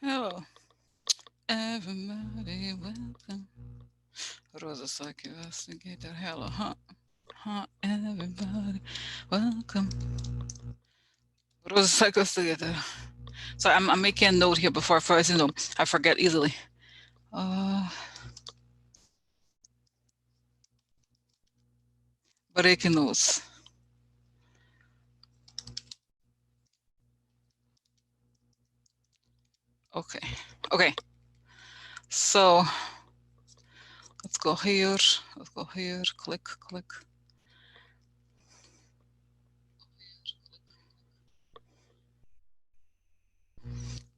Hello, everybody, welcome. Rosa Saki Investigator. Hello, everybody, welcome. Rosa Saki Investigator. So I'm making a note here before first, I forget easily. Uh, Breaking news. Okay, okay. So let's go here. Let's go here. Click, click.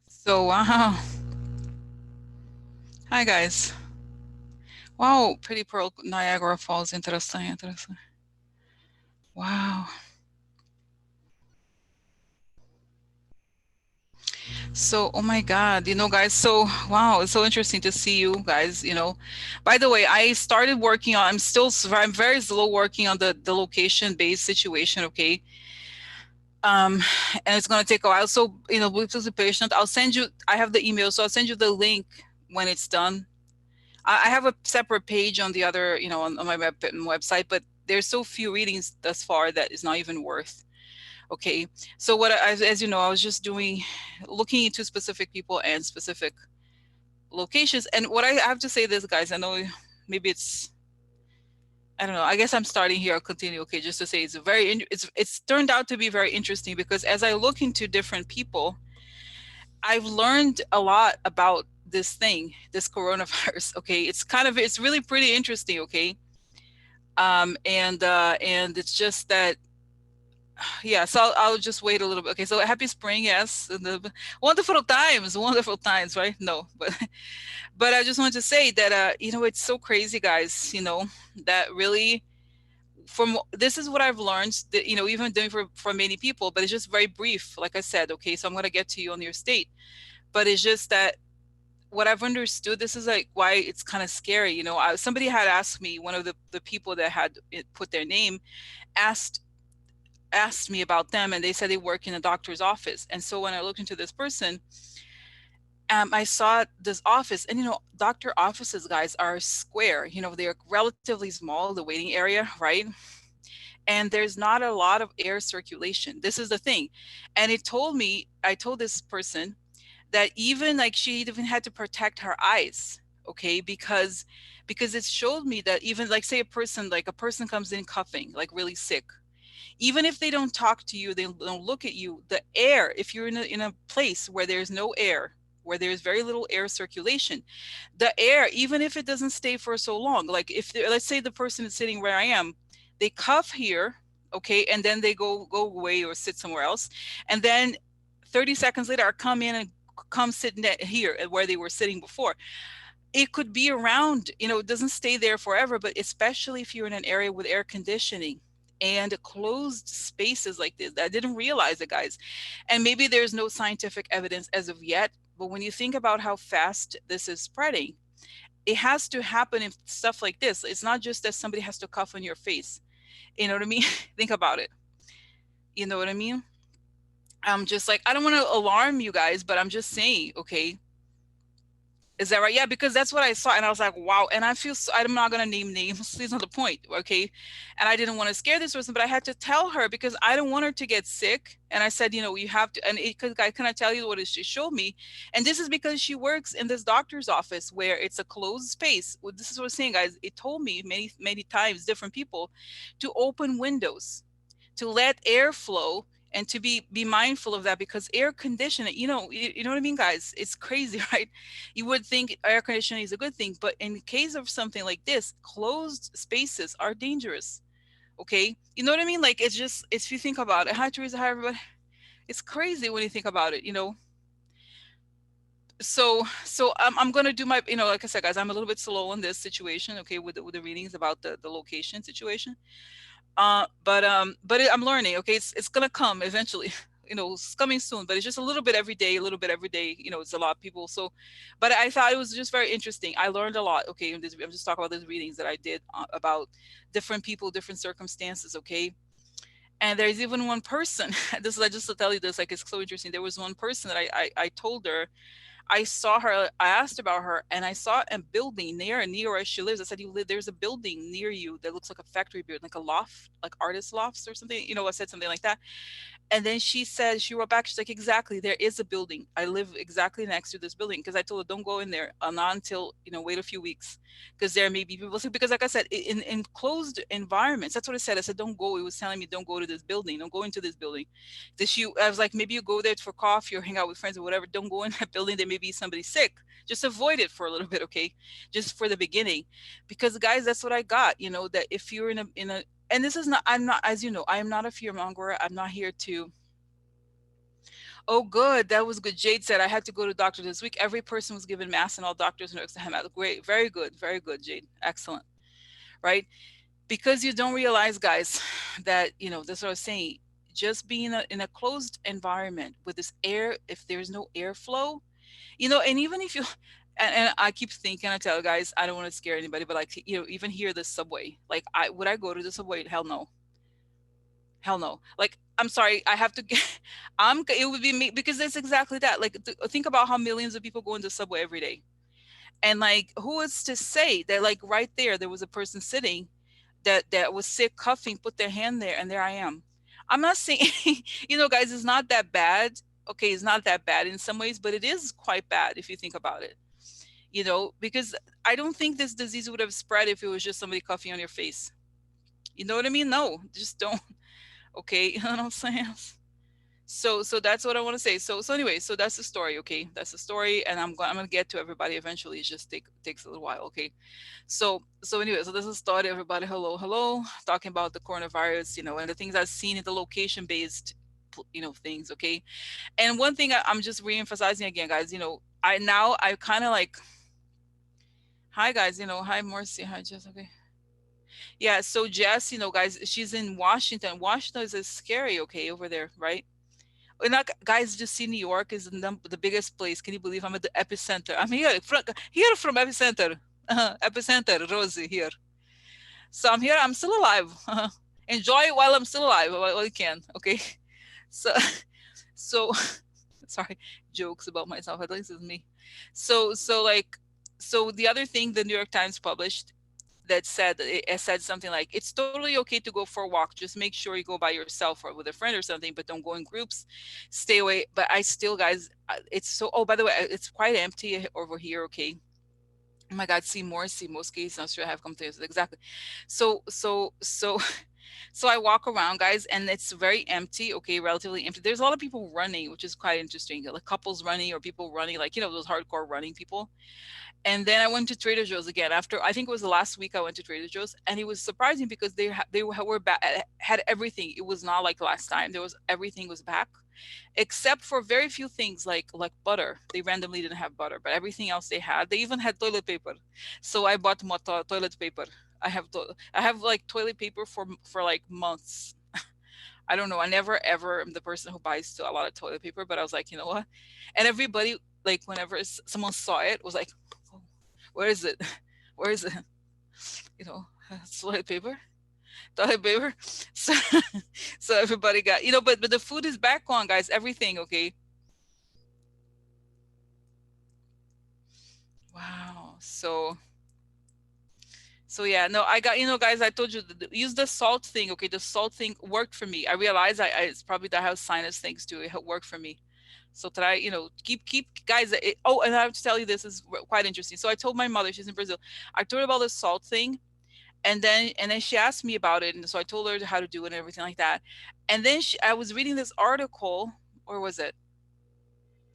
So wow. Hi guys. Wow, Pretty Pearl Niagara Falls. Interesting, interesting. Wow. So, oh my God, guys, so wow, it's so interesting to see you guys. By the way, I started working on, I'm very slow working on the location-based situation, okay? Um, and it's gonna take a while. So, please be patient. I have the email, so I'll send you the link when it's done. I have a separate page on the other, on my website, but there's so few readings thus far that it's not even worth. Okay, so as you know, I was just looking into specific people and specific locations. And what I have to say this, guys, I know maybe I don't know. I guess I'm starting here. I'll continue. Okay, just to say it's turned out to be very interesting because as I look into different people, I've learned a lot about this coronavirus. Okay, it's really pretty interesting. Okay, and it's just that yeah, so I'll just wait a little bit. Okay, so happy spring, yes, and the wonderful times, right? No, but I just wanted to say that it's so crazy, guys. That really from this is what I've learned that even doing for many people, but it's just very brief. Like I said, okay, so I'm gonna get to you on your state, but it's just that what I've understood. This is like why it's kind of scary. Somebody had asked me, one of the people that had put their name asked asked me about them, and they said they work in a doctor's office. And so when I looked into this person, I saw this office, and doctor offices, guys, are square. They're relatively small, the waiting area, right? And there's not a lot of air circulation. This is the thing. And I told this person that even like she even had to protect her eyes, okay, because it showed me that even like say a person comes in coughing, like really sick, even if they don't talk to you, they don't look at you, the air, if you're in a place where there's no air, where there's very little air circulation, the air, even if it doesn't stay for so long, like let's say the person is sitting where I am, they cough here, okay, and then they go away or sit somewhere else, and then 30 seconds later I come in and come sit here where they were sitting before. It could be around, it doesn't stay there forever, but especially if you're in an area with air conditioning and closed spaces like this. I didn't realize it, guys. And maybe there's no scientific evidence as of yet, but when you think about how fast this is spreading, it has to happen in stuff like this. It's not just that somebody has to cough on your face. You know what I mean? Think about it. You know what I mean? I'm just like, I don't want to alarm you guys, but I'm just saying, okay, is that right? Yeah, because that's what I saw, and I was like, "Wow!" And I feel I'm not gonna name names. It's not the point, okay? And I didn't want to scare this person, but I had to tell her because I don't want her to get sick. And I said, you have to. And because I can I tell you what she showed me? And this is because she works in this doctor's office where it's a closed space. Well, this is what I'm saying, guys. It told me many times, different people, to open windows, to let air flow, and to be mindful of that, because air conditioning, you know what I mean, guys, it's crazy. Right? You would think air conditioning is a good thing, but in case of something like this, closed spaces are dangerous. Okay, you know what I mean? Like, it's just, if you think about it, hi Teresa, hi everybody, it's crazy when you think about it. So I'm gonna do my, like I said, guys, I'm a little bit slow on this situation, okay, with the readings about the location situation. I'm learning. Okay, it's gonna come eventually. It's coming soon, but it's just a little bit every day, a little bit every day. It's a lot of people. So, but I thought it was just very interesting. I learned a lot. Okay, I'm just talking about these readings that I did about different people, different circumstances. Okay, and there's even one person. This is just to tell you this. Like, it's so interesting. There was one person that I told her. I saw her. I asked about her, and I saw a building near where she lives. I said, "You live? There's a building near you that looks like a factory building, like a loft, like artist lofts or something." I said something like that. And then she said, she wrote back, she's like, exactly, there is a building. I live exactly next to this building. Because I told her, don't go in there, not until, wait a few weeks. Because there may be people. So, because like I said, in closed environments, that's what I said. I said, don't go. It was telling me, don't go to this building. Don't go into this building. I was like, maybe you go there for coffee or hang out with friends or whatever. Don't go in that building. There may be somebody sick. Just avoid it for a little bit, okay? Just for the beginning. Because guys, that's what I got, that if you're in a, and this is not, I'm not, as you know, I am not a fear monger. I'm not here to, oh, good. That was good. Jade said, I had to go to the doctor this week. Every person was given masks and all doctors and nurses had masks. Great. Very good. Very good, Jade. Excellent. Right? Because you don't realize, guys, that, that's what I was saying. Just being in a closed environment with this air, if there's no airflow, and even if you, and I keep thinking, I tell guys, I don't want to scare anybody, but like, even here, the subway, like, would I go to the subway? Hell no. Hell no. Like, I'm sorry, I have to get, it would be me because it's exactly that. Like, think about how millions of people go into subway every day. And like, who is to say that, like, right there was a person sitting that was sick, coughing, put their hand there, and there I am. I'm not saying, guys, it's not that bad. Okay, it's not that bad in some ways, but it is quite bad if you think about it. Because I don't think this disease would have spread if it was just somebody coughing on your face. You know what I mean? No, just don't. Okay, you know what I'm saying? So that's what I want to say. So anyway, so that's the story. Okay, that's the story, and I'm gonna get to everybody eventually. It just takes a little while. Okay, so anyway, so this is the story. Everybody, hello, talking about the coronavirus, and the things I've seen in the location based, things. Okay, and one thing I'm just re-emphasizing again, guys. I kind of like, hi guys, hi Mercy, hi Jess. Okay, yeah. So Jess, guys, she's in Washington. Washington is scary. Okay, over there, right? And like, guys, just see New York is the biggest place. Can you believe I'm at the epicenter? I'm here from epicenter. Epicenter, Rosie here. So I'm here. I'm still alive. Enjoy it while I'm still alive, while you can. Okay. So, so sorry, jokes about myself. At least it's me. So so the other thing the New York Times published that said, it said something like, it's totally okay to go for a walk, just make sure you go by yourself or with a friend or something, but don't go in groups, stay away. But I still, guys, it's so, oh, by the way, it's quite empty over here. Okay, oh my god, see most cases I'm sure have come to this exactly. So so I walk around, guys, and it's very empty. Okay, relatively empty. There's a lot of people running, which is quite interesting, like couples running or people running, like, those hardcore running people. And then I went to Trader Joe's again after, I think it was the last week I went to Trader Joe's, and it was surprising because had everything. It was not like last time. Everything was back, except for very few things like butter. They randomly didn't have butter, but everything else they had. They even had toilet paper. So I bought more toilet paper. I have like toilet paper for like months. I don't know. I never ever am the person who buys a lot of toilet paper, but I was like, you know what? And everybody, like, whenever someone saw it, was like, oh, where is it? Where is it? You know, toilet paper, toilet paper. So, so everybody got, but the food is back on, guys. Everything, okay. Wow. So yeah, no, I got, guys, I told you, use the salt thing. Okay, the salt thing worked for me. I realized it's probably that I have sinus things too. It worked for me. So try, keep guys. Oh, and I have to tell you, this is quite interesting. So I told my mother, she's in Brazil. I told her about the salt thing, and then she asked me about it, and so I told her how to do it and everything like that. And then I was reading this article, or was it?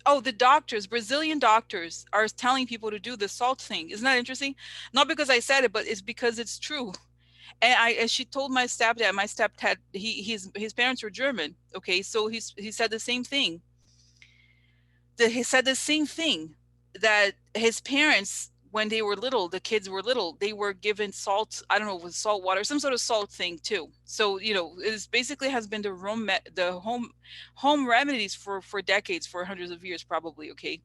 Oh, the doctors, Brazilian doctors, are telling people to do the salt thing. Isn't that interesting? Not because I said it, but it's because it's true. And she told my stepdad, his parents were German. Okay, so he said the same thing. He said the same thing, that his parents, when they were little, the kids were little, they were given salt. I don't know, with salt water, some sort of salt thing too. So it's basically has been the home remedies for decades, for hundreds of years probably. Okay,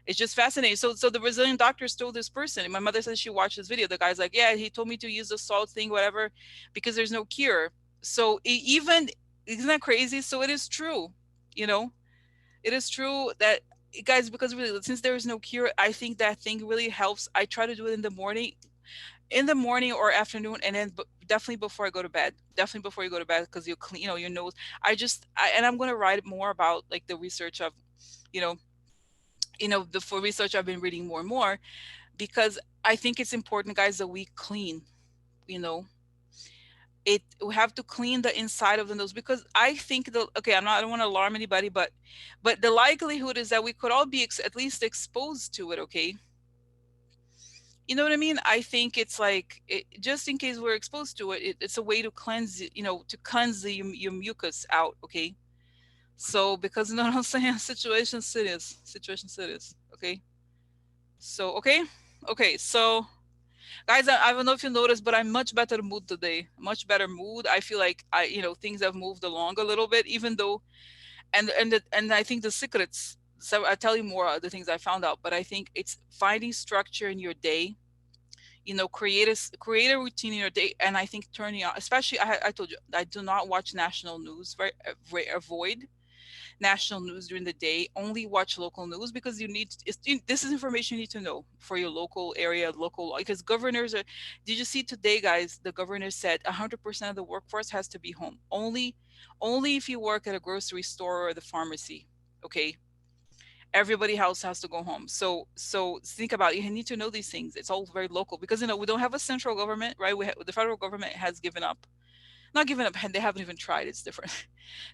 it's just fascinating. So the Brazilian doctors told this person, and my mother says she watched this video. The guy's like, yeah, he told me to use the salt thing, whatever, because there's no cure. So even, isn't that crazy? So it is true, you know, it is true that guys, because really, since there is no cure, I think that thing really helps. I try to do it in the morning or afternoon, and then definitely before I go to bed. Definitely before you go to bed, because you clean, your nose. And I'm going to write more about like the research of, you know, the for research I've been reading more and more, because I think it's important, guys, that we clean. You know, we have to clean the inside of the nose, because I think the okay, I don't want to alarm anybody, but the likelihood is that we could all be at least exposed to it. Okay, you know what I mean? I think it's like just in case we're exposed to it, it's a way to cleanse, to cleanse your mucus out. Okay, so because you know what I'm saying, situation serious. Okay, so so guys, I don't know if you noticed, but I'm much better mood today. Much better mood. I feel like things have moved along a little bit, even though, and I think the secrets. So I'll tell you more of the things I found out, but I think it's finding structure in your day. Create a routine in your day, and I think turning on, especially I told you I do not watch national news. Avoid national news during the day. Only watch local news, because this is information you need to know for your local area, local, because governors are. Did you see today, guys? The governor said 100% of the workforce has to be home. Only if you work at a grocery store or the pharmacy. Okay, everybody else has to go home. So think about it. You need to know these things. It's all very local, because we don't have a central government, right? The federal government has given up, not given up, and they haven't even tried. It's different.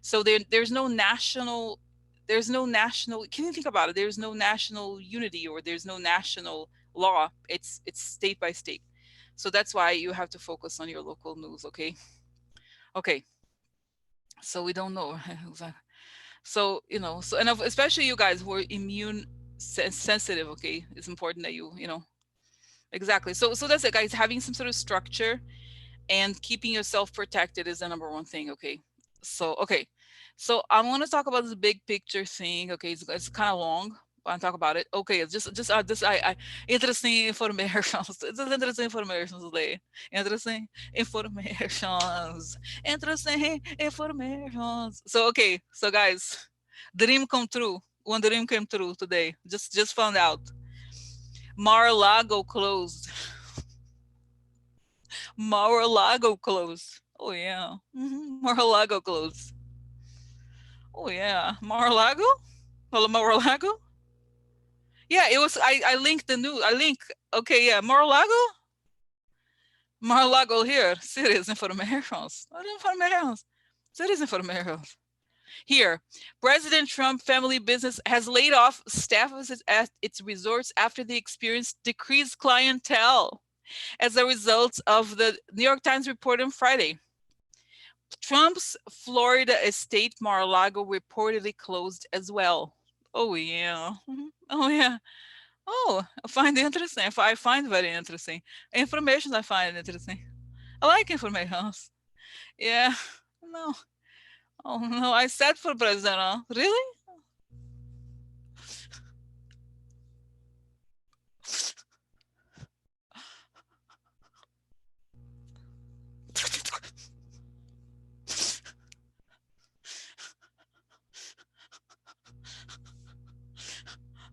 So there's no national, can you think about it? There's no national unity, or there's no national law. It's state by state. So that's why you have to focus on your local news. Okay, so we don't know. Exactly. So and especially you guys who are immune sensitive. Okay, it's important that exactly. So that's it, guys. Having some sort of structure and keeping yourself protected is the number one thing. So I want to talk about this big picture thing. Okay, it's kind of long, but I'll talk about it. Okay, it's just this I interesting informations. It's just interesting informations today. Interesting informations. Interesting informations. So guys, dream come true. One dream came true today. Just found out. Mar-a-Lago closed. Mar-a-Lago closed. Oh yeah. Mar-a-Lago closed. Oh yeah. Mar-a-Lago? Hello, Mar-a-Lago? Yeah, it was I linked the new I link okay, yeah, Mar-a-Lago? Mar-a-Lago here. Serious informations. What informations? Serious informations. Here, President Trump family business has laid off staff at its resorts after they experienced decreased clientele as a result of the New York Times report on Friday. Trump's Florida estate Mar-a-Lago reportedly closed as well. Oh yeah. Oh yeah. Oh, I find it interesting. I find very interesting. Information I find interesting. I like information. Yeah. No. Oh no. I said for president. Huh? Really?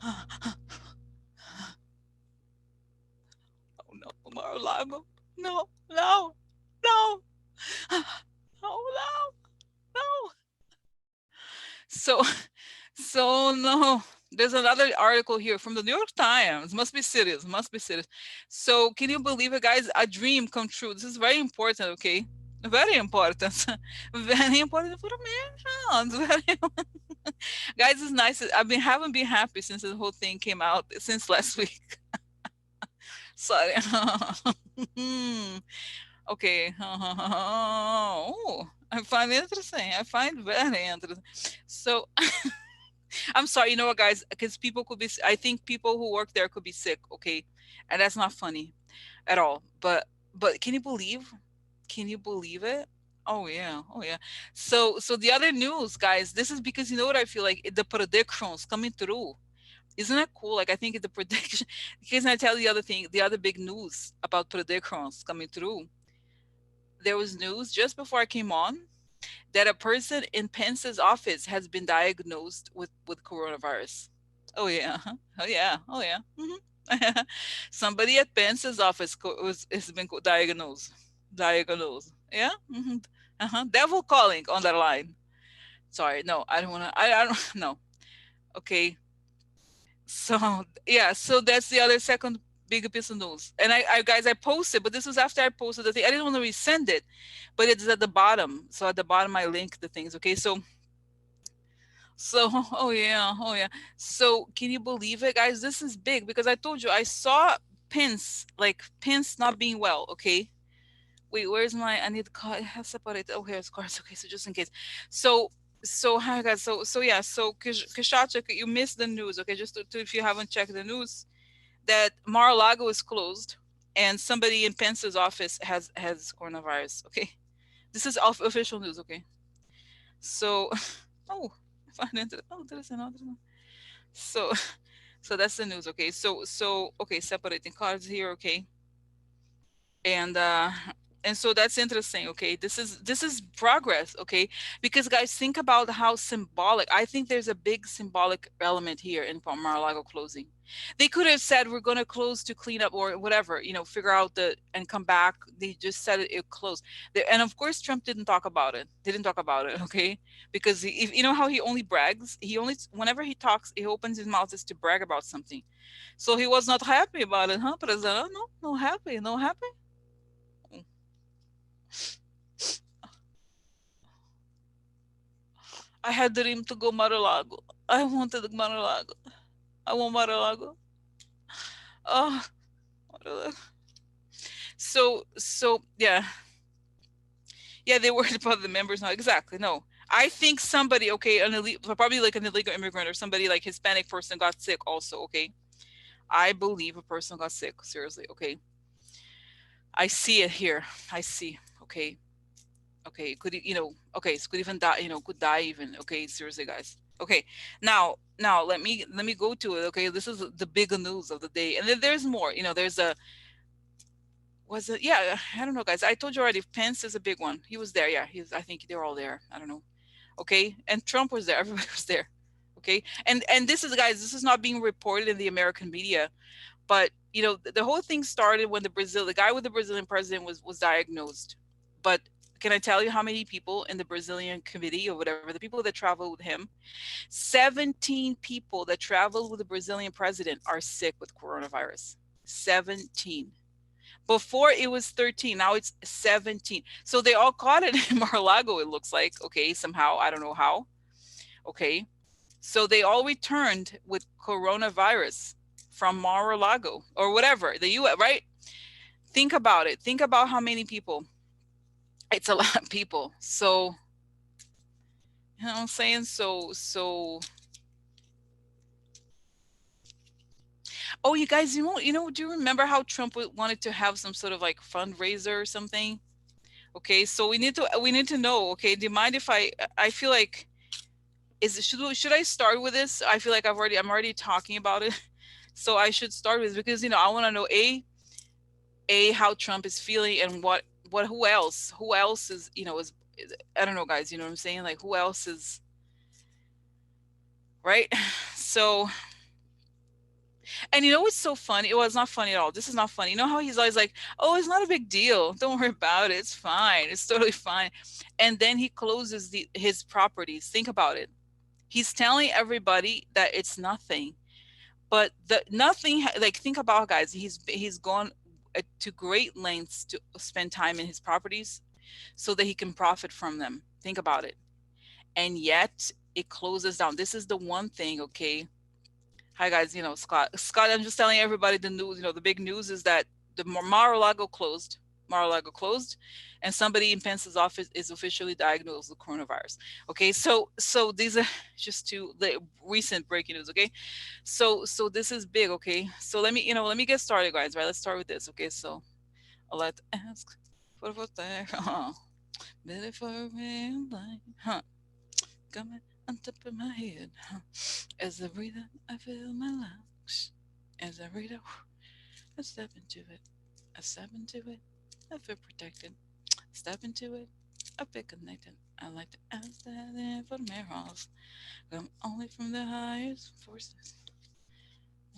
Oh no, Mar-a-Lago. No, no, no, no, no, no. So, no. There's another article here from the New York Times. Must be serious. Must be serious. So, can you believe it, guys? A dream come true. This is very important. Okay, very important. Very important information. Guys, it's nice. Haven't been happy since the whole thing came out since last week. Sorry. Okay. Oh, I find it interesting. I find very interesting. So I'm sorry. You know what, guys? Because people could be. I think people who work there could be sick. Okay, and that's not funny at all. But can you believe? Can you believe it? Oh yeah. Oh yeah. So the other news, guys. This is because you know what I feel like the predictions coming through. Isn't that cool? Like I think the prediction. Because I tell you the other thing, the other big news about predictions coming through. There was news just before I came on that a person in Pence's office has been diagnosed with coronavirus. Oh yeah. Oh yeah. Oh yeah. Somebody at Pence's office has been diagnosed. Diagnosed. Yeah. Devil calling on that line. Sorry. No, I don't want to. I don't. No. Okay. So yeah. So that's the other second big piece of news. And I guys, I posted, but this was after I posted the thing. I didn't want to resend it, but it's at the bottom. So at the bottom, I link the things. Okay. So, oh yeah, oh yeah. So, can you believe it, guys? This is big because I told you I saw Pence, like Pence not being well. Okay, wait, where's my? I need card. It has separated. Oh, here's cards. Okay, so just in case. So, hi guys. So yeah. So, Kishachik, you missed the news. Okay, just if you haven't checked the news, that Mar-a-Lago is closed, and somebody in Pence's office has coronavirus. Okay, this is official news. Okay, so oh, I find it. Oh, there is another one. So so that's the news. Okay, so okay, separating cards here. Okay, and so that's interesting. Okay, this is progress. Okay, because guys, think about how symbolic. I think there's a big symbolic element here in Mar-a-Lago closing. They could have said we're going to close to clean up or whatever, figure out the and come back. They just said it closed. And of course Trump didn't talk about it, okay, because if you know how he only brags, he only whenever he talks, he opens his mouth is to brag about something. So he was not happy about it, huh, President? No, no happy, no happy. I had the dream to go Mar-a-Lago. I wanted Mar-a-Lago. I want Mar-a-Lago. Oh, Mar-a-Lago. So yeah, yeah. They worried about the members. Not exactly. No, I think somebody. Okay, an illegal, probably like an illegal immigrant or somebody like Hispanic person got sick. Also, okay. I believe a person got sick. Seriously, okay. I see it here. I see. Okay, okay. Could okay, so could even die. Could die even. Okay, seriously, guys. Okay, now let me go to it. Okay, this is the big news of the day, and then there's more. There's a was it? Yeah, I don't know, guys. I told you already. Pence is a big one. He was there. Yeah, he's. I think they're all there. I don't know. Okay, and Trump was there. Everybody was there. Okay, and this is, guys. This is not being reported in the American media, but the whole thing started when the guy with the Brazilian president was diagnosed. But can I tell you how many people in the Brazilian committee or whatever, the people that traveled with him, 17 people that traveled with the Brazilian president are sick with coronavirus. 17. Before it was 13, now it's 17. So they all caught it in Mar-a-Lago, it looks like. Okay, somehow, I don't know how. Okay. So they all returned with coronavirus from Mar-a-Lago or whatever, the US, right? Think about it. Think about how many people. It's a lot of people. So, you know what I'm saying? Oh, you guys, do you remember how Trump wanted to have some sort of like fundraiser or something? Okay, so we need to know. Okay, do you mind if I feel like should I start with this? I feel like I'm already talking about it, so I should start with because I want to know a how Trump is feeling and what who else is I don't know, guys. You know what I'm saying? Like who else is right? So and what's so funny? It was not funny at all. This is not funny. You know how he's always like, "Oh, it's not a big deal. Don't worry about it. It's fine. It's totally fine." And then he closes his properties. Think about it. He's telling everybody that it's nothing, but the nothing. Like think about, guys. He's gone to great lengths to spend time in his properties so that he can profit from them. Think about it. And yet it closes down. This is the one thing. Okay, hi guys, Scott. Scott, I'm just telling everybody the news. The big news is that the Mar-a-Lago closed. Mar-a-Lago closed, and somebody in Pence's office is officially diagnosed with coronavirus. Okay, so these are just two recent breaking news. Okay, so this is big. Okay, so let me get started, guys. Right, let's start with this. Okay, so I'll let ask for what there. Better for me, huh? Coming on top of my head. Huh? As I breathe in, I feel my lungs. As I breathe out, I step into it. I step into it. I feel protected. Step into it. I feel connected. I like to ask that in for miracles. Come only from the highest forces.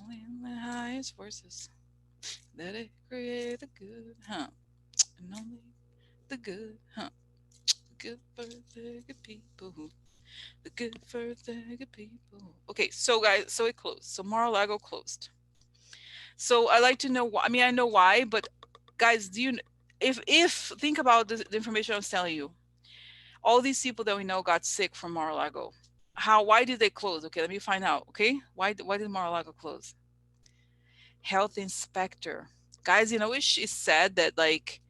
Only in the highest forces that it create the good, huh? And only the good, huh? Good for the good people. The good for the good people. Okay, so guys, so it closed. So Mar-a-Lago closed. So I like to know why. I mean, I know why, but guys, do you? If think about the information I was telling you, all these people that we know got sick from Mar-a-Lago. How? Why did they close? Okay, let me find out. Okay, why did Mar-a-Lago close? Health inspector. Guys, it's sad that like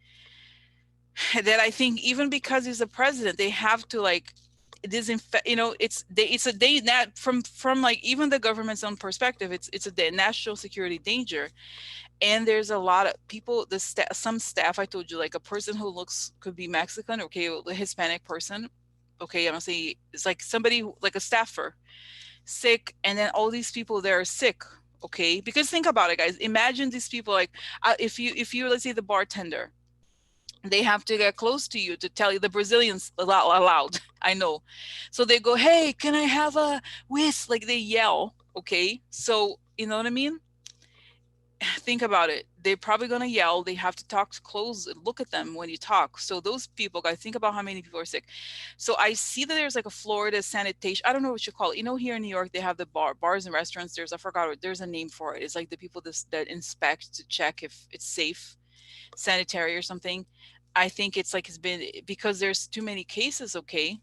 that I think even because he's the president, they have to like disinfect. It's a day that from like even the government's own perspective, it's a national security danger. And there's a lot of people, some staff, I told you, like a person who looks could be Mexican, okay, a Hispanic person, okay, I'm gonna say it's like somebody like a staffer sick, and then all these people that are sick, okay, because think about it, guys, imagine these people like if you let's say the bartender, they have to get close to you to tell you. The Brazilians allowed I know, so they go, hey, can I have a whisk, like they yell, okay, so you know what I mean. Think about it, they're probably going to yell, they have to talk close, look at them when you talk, so those people, guys, think about how many people are sick. So I see that there's like a Florida sanitation, I don't know what you call it, here in New York they have the bars and restaurants, I forgot there's a name for it, it's like the people that inspect to check if it's safe, sanitary or something. I think it's like it's been because there's too many cases, okay.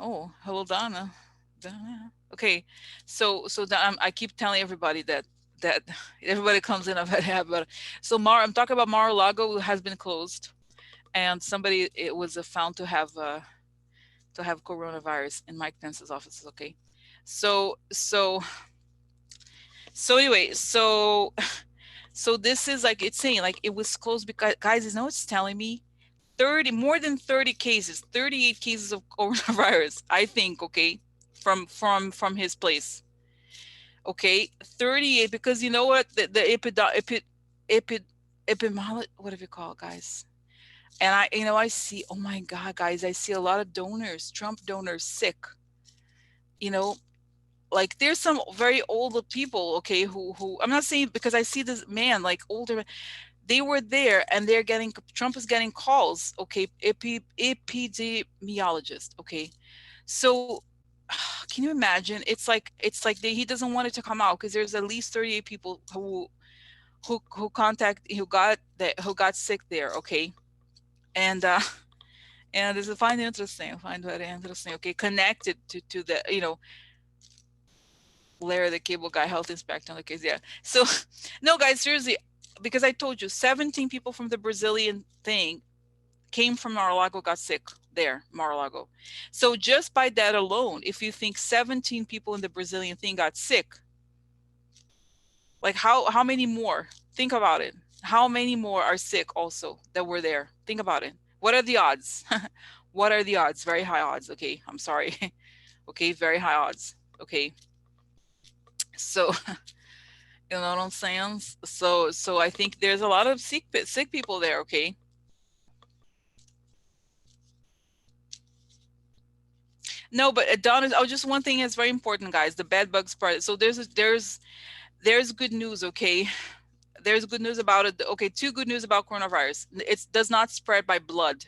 Oh, hello, Donna. Donna. Okay, I keep telling everybody that everybody comes in. I've had, but so I'm talking about Mar-a-Lago has been closed, and somebody it was found to have coronavirus in Mike Pence's offices. Okay, so so so anyway, so this is like it's saying like it was closed because guys, you know it's telling me 30 more than 30 cases, 38 cases of coronavirus, I think, okay, from his place. Okay, 38 because you know what the epidemiology, what do you call it, guys? And I see, oh my god, guys, I see a lot of donors, Trump donors sick. You know, like there's some very old people, okay, who I'm not saying because I see this man like older, they were there and Trump is getting calls, okay, epidemiologist, okay. So can you imagine, it's like he doesn't want it to come out because there's at least 38 people who got sick there, okay. And and this is I find very interesting, okay, connected to the Larry the Cable Guy, health inspector on the case. Yeah. So, no, guys, seriously, because I told you, 17 people from the Brazilian thing came from Mar-a-Lago, got sick there, Mar-a-Lago. So just by that alone, if you think 17 people in the Brazilian thing got sick, like how many more? Think about it. How many more are sick also that were there? Think about it. What are the odds? What are the odds? Very high odds. Okay, I'm sorry. Okay, very high odds. Okay, so you know what I'm saying? So I think there's a lot of sick people there, okay? No, but Don is, oh, just one thing is very important, guys. The bed bug spread. So there's good news, okay? There's good news about it. Okay, two good news about coronavirus. It does not spread by blood.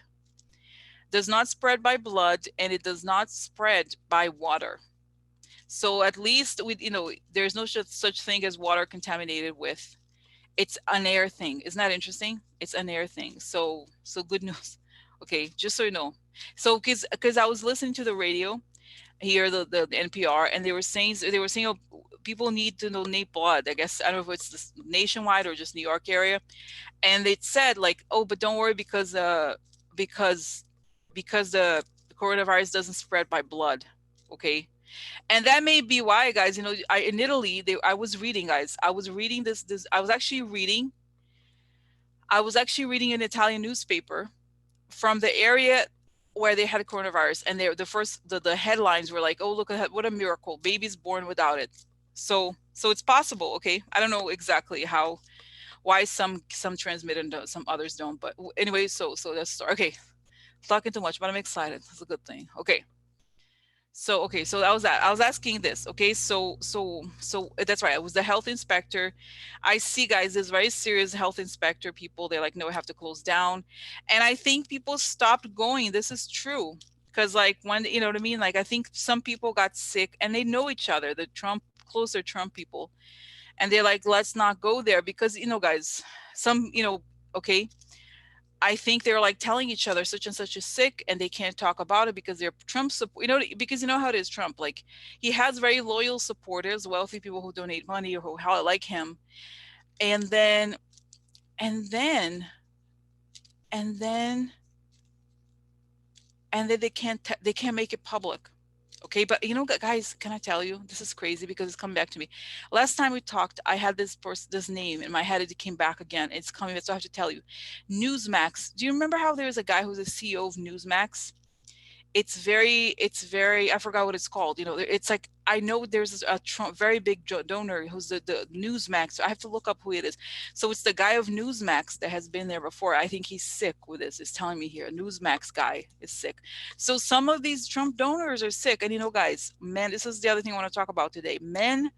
Does not spread by blood, and it does not spread by water. So at least there's no such thing as water contaminated with. It's an air thing. Isn't that interesting? It's an air thing. So good news. Okay, just so you know. So because I was listening to the radio here, the NPR, and they were saying people need to donate blood. I guess I don't know if it's this nationwide or just New York area. And it said like, oh, but don't worry because because the coronavirus doesn't spread by blood. Okay, and that may be why, guys, in Italy, I was reading, guys, I was actually reading an Italian newspaper from the area where they had coronavirus, and the headlines were like, oh, look at what a miracle, babies born without it. So it's possible. Okay, I don't know exactly why some transmit and some others don't, but anyway, so that's okay, talking too much, but I'm excited, it's a good thing. Okay, So okay, so I was asking this. Okay, so that's right. It was the health inspector. I see, guys, there's very serious health inspector people. They're like, no, we have to close down, and I think people stopped going. This is true because, like, when you know what I mean. Like, I think some people got sick, and they know each other. The Trump closer Trump people, and they're like, let's not go there because guys, some okay, I think they're like telling each other such and such is sick and they can't talk about it because they're Trump support. Because you know how it is Trump. Like he has very loyal supporters, wealthy people who donate money or who how like him. And then and then and then and then they can't make it public. Okay, but guys, can I tell you this is crazy because it's coming back to me. Last time we talked, I had this name in my head. It came back again. It's coming, so I have to tell you. Newsmax. Do you remember how there was a guy who's a CEO of Newsmax? It's very I forgot what it's called. It's like I know there's a Trump, very big donor who's the Newsmax. I have to look up who it is. So it's the guy of Newsmax that has been there before. I think he's sick with this. It's telling me here. Newsmax guy is sick. So some of these Trump donors are sick. And guys, men, this is the other thing I want to talk about today. Men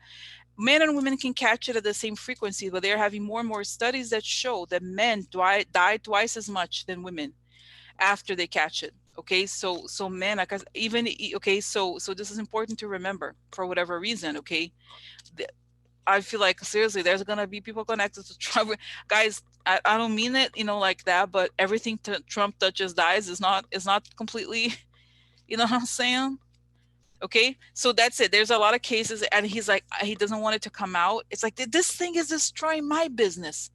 and women can catch it at the same frequency, but they're having more and more studies that show that men die twice as much than women after they catch it. Okay, so men, like even okay, so this is important to remember for whatever reason. Okay, I feel like seriously, there's gonna be people connected to Trump. Guys, I don't mean it, like that, but everything Trump touches dies is not completely, you know what I'm saying? Okay, so that's it. There's a lot of cases, and he's like, he doesn't want it to come out. It's like this thing is destroying my business.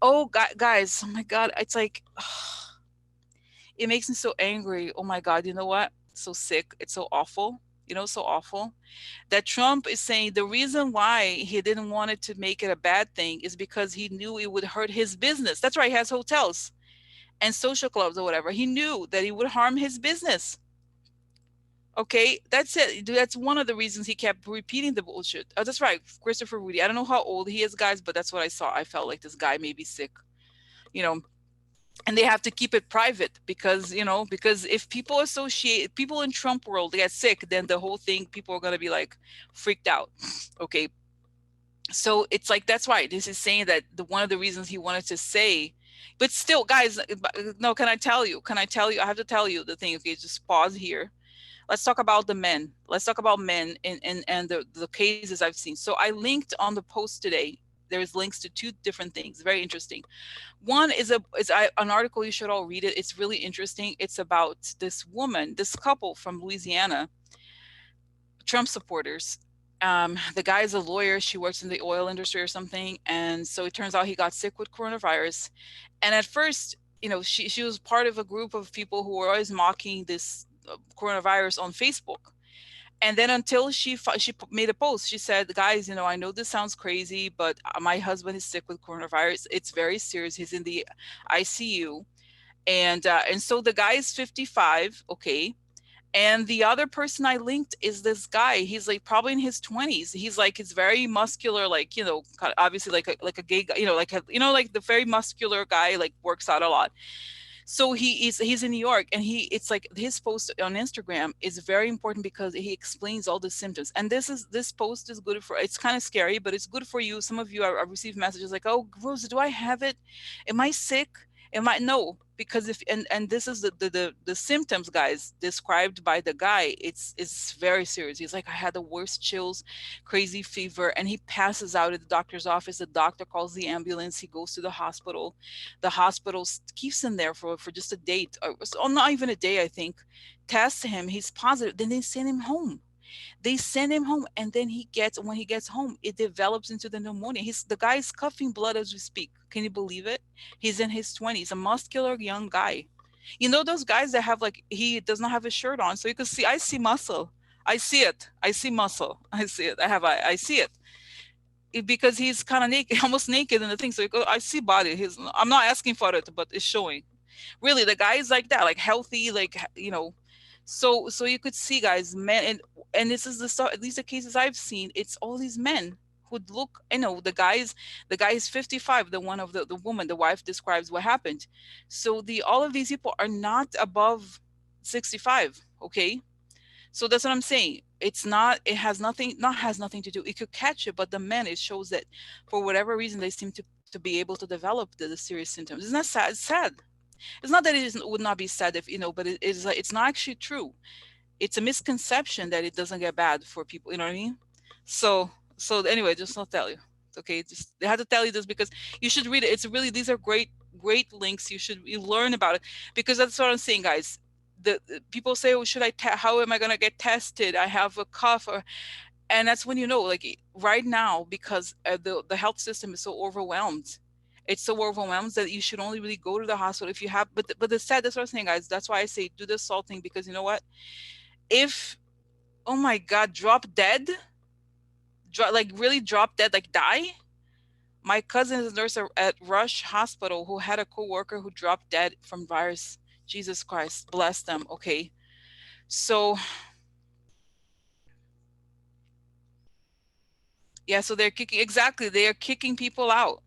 Oh, guys, oh my God, it's like. It makes me so angry. Oh my God, you know what? So sick. It's so awful. So awful that Trump is saying the reason why he didn't want it to make it a bad thing is because he knew it would hurt his business. That's why he has hotels and social clubs or whatever. He knew that it would harm his business. Okay, that's it. That's one of the reasons he kept repeating the bullshit. Oh, that's right, Christopher Woody. I don't know how old he is, guys, but that's what I saw. I felt like this guy may be sick. You know, and they have to keep it private because if people in Trump world get sick, then the whole thing, people are going to be like freaked out. Okay, so it's like that's why this is saying that the one of the reasons he wanted to say, but still, guys, no, can I tell you, I have to tell you the thing. Okay, just pause here. Let's talk about the men. Let's talk about men and the cases I've seen. So I linked on the post today. There's links to two different things, very interesting. One is an article, you should all read it. It's really interesting. It's about this woman, this couple from Louisiana, Trump supporters. The guy is a lawyer. She works in the oil industry or something, and so it turns out he got sick with coronavirus. And at first, she was part of a group of people who were always mocking this coronavirus on Facebook. And then until she made a post, she said, guys, I know this sounds crazy, but my husband is sick with coronavirus. It's very serious. He's in the ICU. And so the guy is 55. Okay. And the other person I linked is this guy. He's like probably in his 20s. He's very muscular, like, obviously like a gay guy, like the very muscular guy, like works out a lot. So he's in New York, and it's like his post on Instagram is very important because he explains all the symptoms. And this post is good for, it's kind of scary, but it's good for you. Some of you I received messages like, oh, Rosa, do I have it? Am I sick? Am I? No, because if and this is the symptoms, guys, described by the guy. It's very serious. He's like, I had the worst chills, crazy fever, and he passes out at the doctor's office. The doctor calls the ambulance. He goes to the hospital. The hospital keeps him there for just a day, or not even a day, I think. Tests him. He's positive. Then they send him home. They send him home, and then when he gets home, it develops into the pneumonia. The guy's coughing blood as we speak. Can you believe it? He's in his 20s, a muscular young guy. Those guys that have, like, he does not have a shirt on, so you can see. I see muscle. I see it. I see muscle. I see it. I see it. Because he's kind of naked, almost naked in the thing. So I see body. I'm not asking for it, but it's showing. Really, the guy is like that, like healthy, like So you could see, guys, men, and this is the stuff. At least the cases I've seen, it's all these men who look. The guy is 55. The one of the woman, the wife, describes what happened. So all of these people are not above 65. Okay, So that's what I'm saying. It's not, it has nothing, not has nothing to do. It could catch it, but the men, it shows that for whatever reason, they seem to be able to develop the serious symptoms. It's not sad. It's sad. It's not that it is, would not be sad if, but it is like, it's not actually true. It's a misconception that it doesn't get bad for people. You know what I mean? So anyway, just not tell you. Okay, just they had to tell you this because you should read it. It's really, these are great links. You learn about it because that's what I'm saying, guys. The people say, "Oh, should how am I gonna get tested? I have a cough," and that's when like right now, because the health system is so overwhelmed. It's so overwhelmed that you should only really go to the hospital if you have. But the sad, that's what I'm saying, guys. That's why I say do the salt thing, because you know what? If, oh my God, drop dead, like really drop dead, like die. My cousin is a nurse at Rush Hospital who had a coworker who dropped dead from virus. Jesus Christ, bless them. Okay, so yeah, so they're kicking, exactly. They are kicking people out,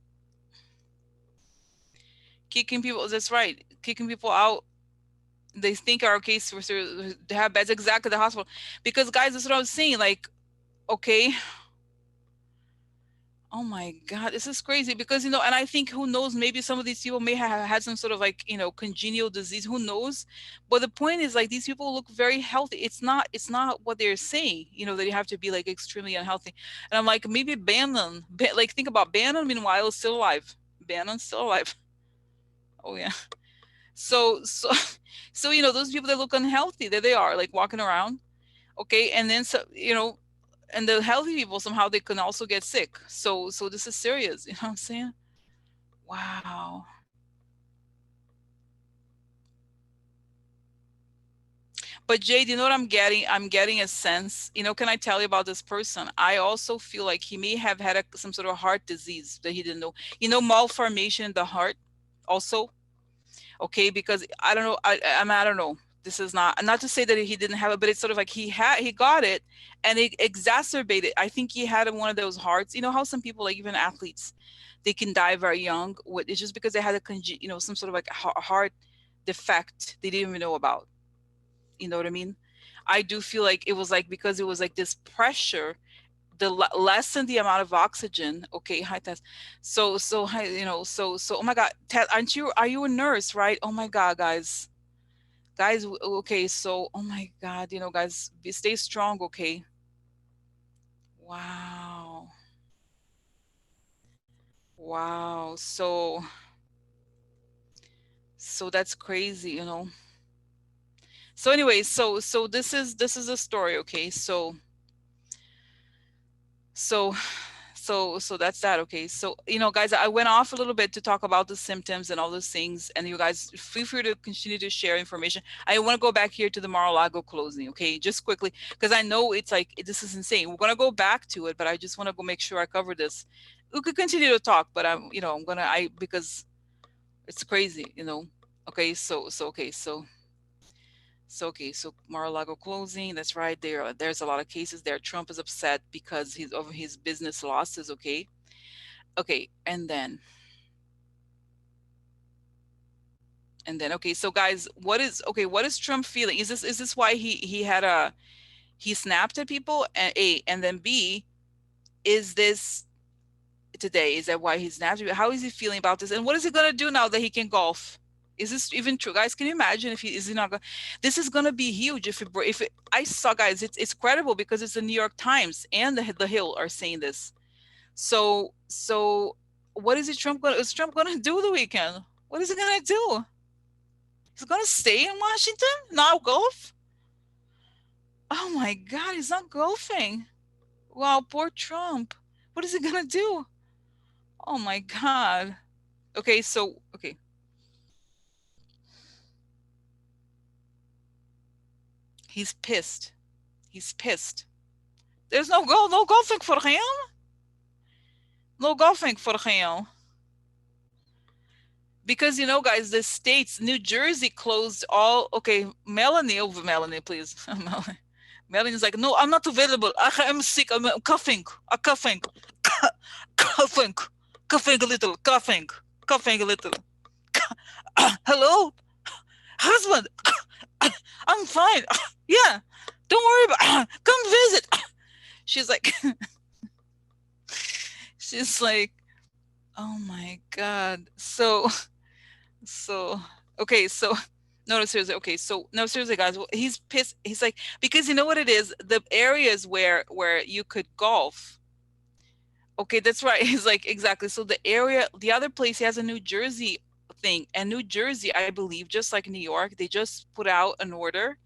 kicking people. That's right, kicking people out. They think our case was to have beds, exactly, the hospital, because guys, that's what I was saying. Like, okay, oh my God, this is crazy because, and I think who knows, maybe some of these people may have had some sort of like, congenial disease, who knows? But the point is like these people look very healthy. It's not what they're saying, that you have to be like extremely unhealthy. And I'm like, maybe Bannon, like think about Bannon, meanwhile, is still alive. Bannon's still alive. Oh yeah. So so those people that look unhealthy, there they are, like walking around. Okay, and then so and the healthy people somehow they can also get sick. So this is serious, you know what I'm saying? Wow. But Jade, you know what I'm getting? I'm getting a sense, can I tell you about this person? I also feel like he may have had some sort of heart disease that he didn't know. Malformation in the heart also. Okay, because I don't know, I don't know. This is not to say that he didn't have it, but it's sort of like he got it and it exacerbated. I think he had one of those hearts. You know how some people, like even athletes, they can die very young with, it's just because they had some sort of like heart defect they didn't even know about. You know what I mean? I do feel like it was like, because it was like this pressure, lessen the amount of oxygen. Okay, hi Tess. So hi, oh my God, Tess, are you a nurse, right? Oh my God, guys, okay, so oh my God, guys, stay strong. Okay. Wow. Wow. So that's crazy. So anyway, so this is a story. Okay, so so that's that. Okay, so guys, I went off a little bit to talk about the symptoms and all those things, and you guys feel free to continue to share information. I want to go back here to the Mar-a-Lago closing, okay, just quickly, because I know it's like this is insane. We're going to go back to it, but I just want to go make sure I cover this. We could continue to talk, but I'm gonna, because it's crazy. Okay, so Mar-a-Lago closing. That's right. There's a lot of cases there. Trump is upset because he's over his business losses. Okay. Okay. And then okay. So guys, what is Trump feeling? Is this why he snapped at people? And A, and then B, is this today? Is that why he snapped? How is he feeling about this? And what is he gonna do now that he can golf? Is this even true, guys? Can you imagine if he is he not going? This is gonna be huge if it, I saw, guys. It's credible because it's the New York Times and the Hill are saying this. So what is Trump gonna do the weekend? What is he gonna do? He's gonna stay in Washington, not golf? Oh my God, he's not golfing. Wow, poor Trump. What is he gonna do? Oh my God. Okay. He's pissed. He's pissed. There's no golfing for him. No golfing for him. Because guys, the states, New Jersey closed all. Okay, Melanie, over Melanie, please. Melanie's like, no, I'm not available. I'm sick. I'm coughing. I'm coughing. Coughing. Coughing a little. Coughing a little. Hello, husband. I'm fine. Yeah. Don't worry about come visit. She's like she's like, oh my God. So okay, so no, no, seriously. Okay, so no, seriously, guys. He's pissed. He's like, because you know what it is. The areas where you could golf. Okay, that's right. He's like, exactly. So the area, the other place, he has a New Jersey thing, and New Jersey, I believe, just like New York, they just put out an order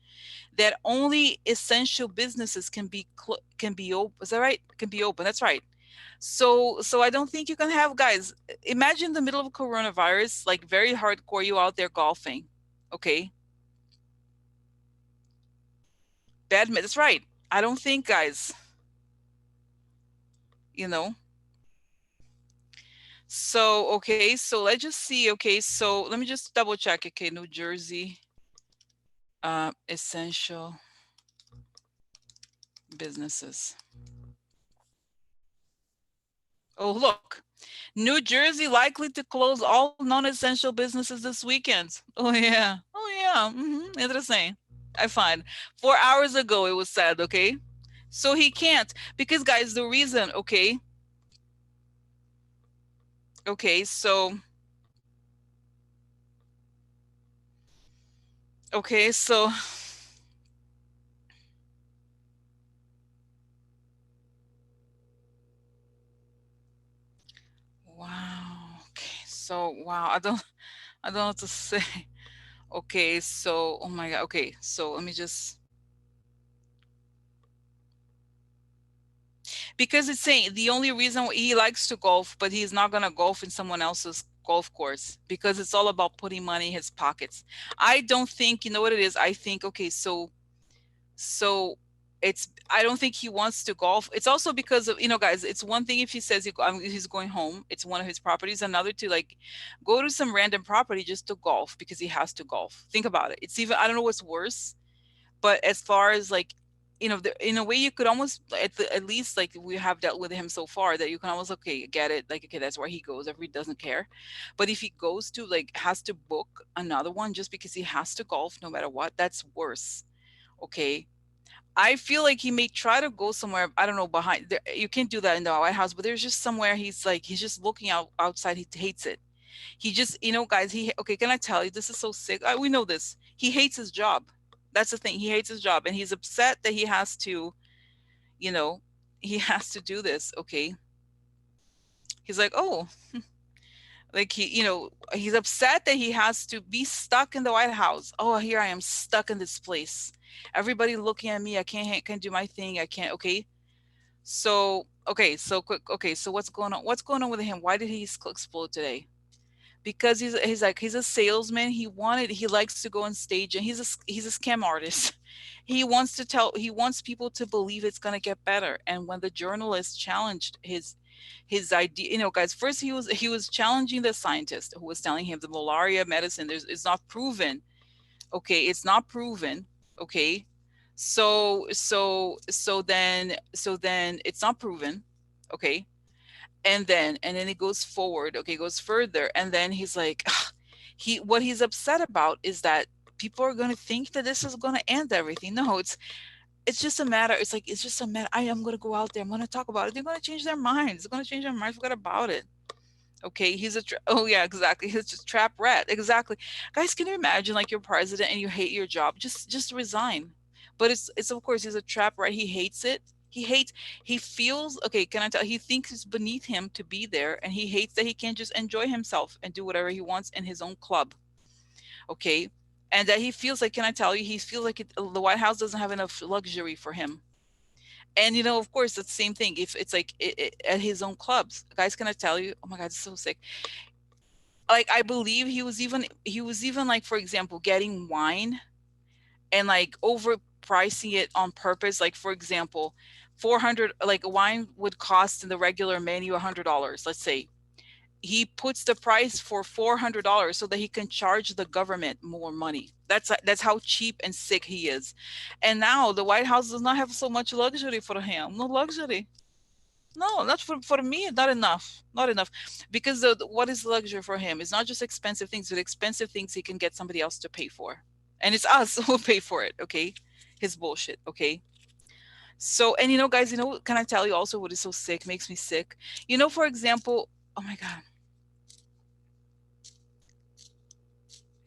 that only essential businesses can be open. Is that right? Can be open. That's right. So I don't think you can have, guys. Imagine the middle of coronavirus, like very hardcore, you out there golfing. Okay, badminton. That's right. I don't think, guys. You know. So okay, so let's just see. Okay, so let me just double check. Okay, New Jersey, essential businesses. Oh, look. New Jersey likely to close all non-essential businesses this weekend. Oh yeah. Oh yeah. Interesting. I find 4 hours ago it was said. Okay, so he can't because, guys, the reason. Okay. Okay. So okay. So wow. Okay. So wow. I don't know what to say. Okay. So oh my God. Okay. So let me just because it's saying the only reason he likes to golf, but he's not gonna golf in someone else's golf course because it's all about putting money in his pockets. I don't think you know what it is. I think okay, so it's I don't think he wants to golf. It's also because of guys. It's one thing if he says he's going home. It's one of his properties. Another to like go to some random property just to golf because he has to golf. Think about it. It's even I don't know what's worse, but as far as like in a way you could almost at least like we have dealt with him so far that you can almost okay get it like okay that's where he goes every doesn't care, but if he goes to like has to book another one just because he has to golf no matter what, that's worse. Okay, I feel like he may try to go somewhere, I don't know, behind there. You can't do that in the White House, but there's just somewhere he's like he's just looking outside. He hates it. He just, guys, he okay, can I tell you, this is so sick. We know this. He hates his job. That's the thing. He hates his job and he's upset that he has to, you know, he has to do this. Okay. He's like, oh, like he's upset that he has to be stuck in the White House. Oh, here I am stuck in this place. Everybody looking at me. I can't do my thing. I can't. Okay. So, okay. So quick. Okay. So what's going on? What's going on with him? Why did he explode today? Because he's like he's a salesman. He likes to go on stage and he's a scam artist. He wants people to believe it's going to get better. And when the journalist challenged his idea, guys, first he was challenging the scientist who was telling him the malaria medicine it's not proven. Okay, it's not proven. Okay, so then it's not proven. Okay, and then it goes forward. Okay, goes further, and then he's like what he's upset about is that people are going to think that this is going to end everything. No, it's just a matter. It's just a matter. I am going to go out there, I'm going to talk about it, they're going to change their minds. They're going to change their minds. Forget about it. Okay, oh yeah, exactly. He's just trap rat. Exactly. Guys, can you imagine like you're president and you hate your job? Just resign. But it's of course he's a trap rat. He hates it. He feels okay, can I tell he thinks it's beneath him to be there, and he hates that he can't just enjoy himself and do whatever he wants in his own club. Okay. And that he feels like, can I tell you, he feels like the White House doesn't have enough luxury for him. And of course, it's the same thing. If it's like at his own clubs, guys, can I tell you? Oh my God, it's so sick. Like I believe he was even like, for example, getting wine and like overpricing it on purpose. Like for example, 400, like a wine would cost in the regular menu $100. Let's say he puts the price for $400 so that he can charge the government more money. That's how cheap and sick he is. And now the White House does not have so much luxury for him. No luxury. No, not for me, not enough. Not enough. Because what is luxury for him? It's not just expensive things, but expensive things he can get somebody else to pay for. And it's us who pay for it, okay? his bullshit. Okay. So, and guys, can I tell you also what is so sick, makes me sick? For example, oh my God.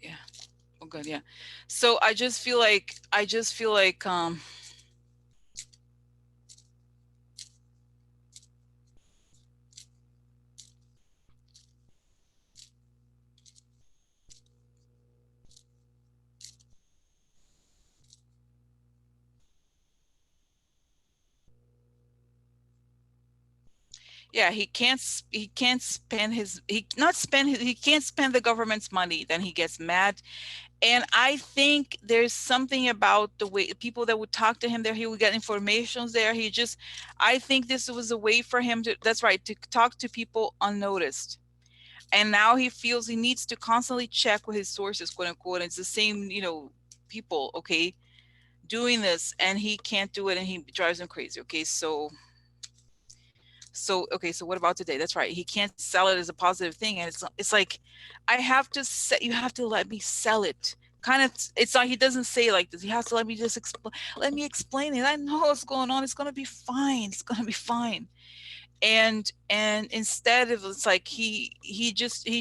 Yeah. Oh, good. Yeah. So I just feel like, yeah, he can't spend his, he not spend his, he can't spend the government's money. Then he gets mad. And I think there's something about the way people that would talk to him there, he would get informations there. I think this was a way for him to, that's right, to talk to people unnoticed. And now he feels he needs to constantly check with his sources, quote unquote. And it's the same, people, okay, doing this, and he can't do it, and he drives him crazy. Okay, so what about today? That's right. He can't sell it as a positive thing, and it's like, I have to say, you have to let me sell it. Kind of, it's like he doesn't say it like this. He has to let me just explain. Let me explain it. I know what's going on. It's gonna be fine. It's gonna be fine. And instead of, it's like he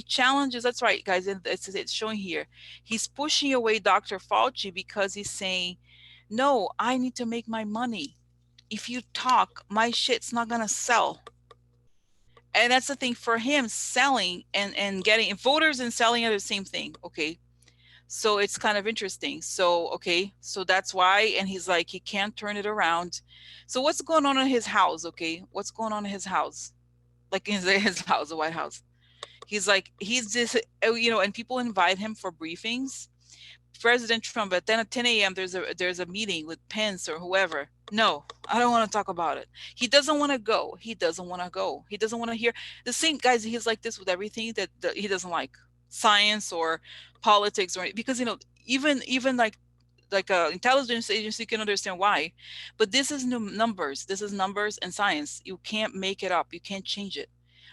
challenges. That's right, guys. And it's showing here. He's pushing away Dr. Fauci because he's saying, no, I need to make my money. If you talk, my shit's not gonna sell. And that's the thing for him, selling and getting voters and selling are the same thing. Okay. So it's kind of interesting. So, okay. So that's why. And he's like, he can't turn it around. So what's going on in his house? Okay. What's going on in his house? Like in his house, the White House. He's like, he's just, and people invite him for briefings. President Trump, but then at 10 a.m. there's a meeting with Pence or whoever. No, I don't want to talk about it. He doesn't want to go. He doesn't want to go. He doesn't want to hear the same guys. He's like this with everything that he doesn't like, science or politics, or because even like a intelligence agency can understand why, but this is numbers. This is numbers and science. You can't make it up. You can't change it.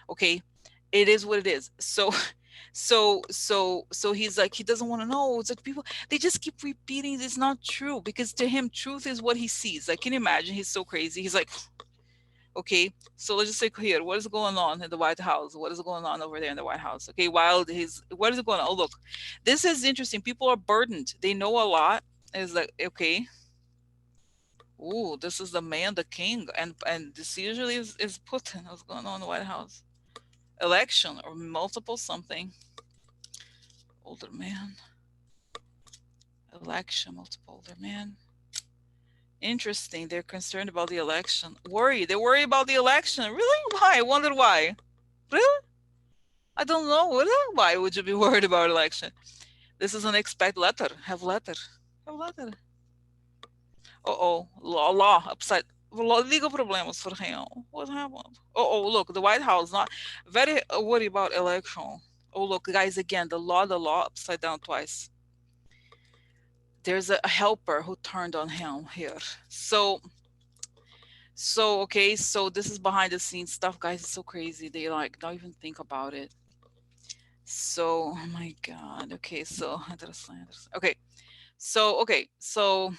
Okay, it is what it is. So so he's like, he doesn't want to know. It's like people, they just keep repeating it's not true, because to him truth is what he sees. Like, can you imagine? He's so crazy. He's like, okay, so let's just say here, what is going on in the White House? What is going on over there in the White House? Okay, while his, what is going on? Oh, look, this is interesting. People are burdened. They know a lot. Is like, okay, oh, this is the man, the king, and this usually is Putin. What's going on in the White House? Election or multiple something. Older man. Election, multiple older man. Interesting. They're concerned about the election. Worry. They worry about the election. Really? Why? I wonder why. Really? I don't know. Really? Why would you be worried about election? This is an expect letter. Have letter. Have letter. Uh-oh. Law upside. Legal problems for him. What happened? Oh, look, the White House not very worried about election. Oh, look, guys, again, the law upside down twice. There's a helper who turned on him here. So okay, so this is behind the scenes stuff, guys. It's so crazy. They like don't even think about it. So, oh my God. Okay, so okay. So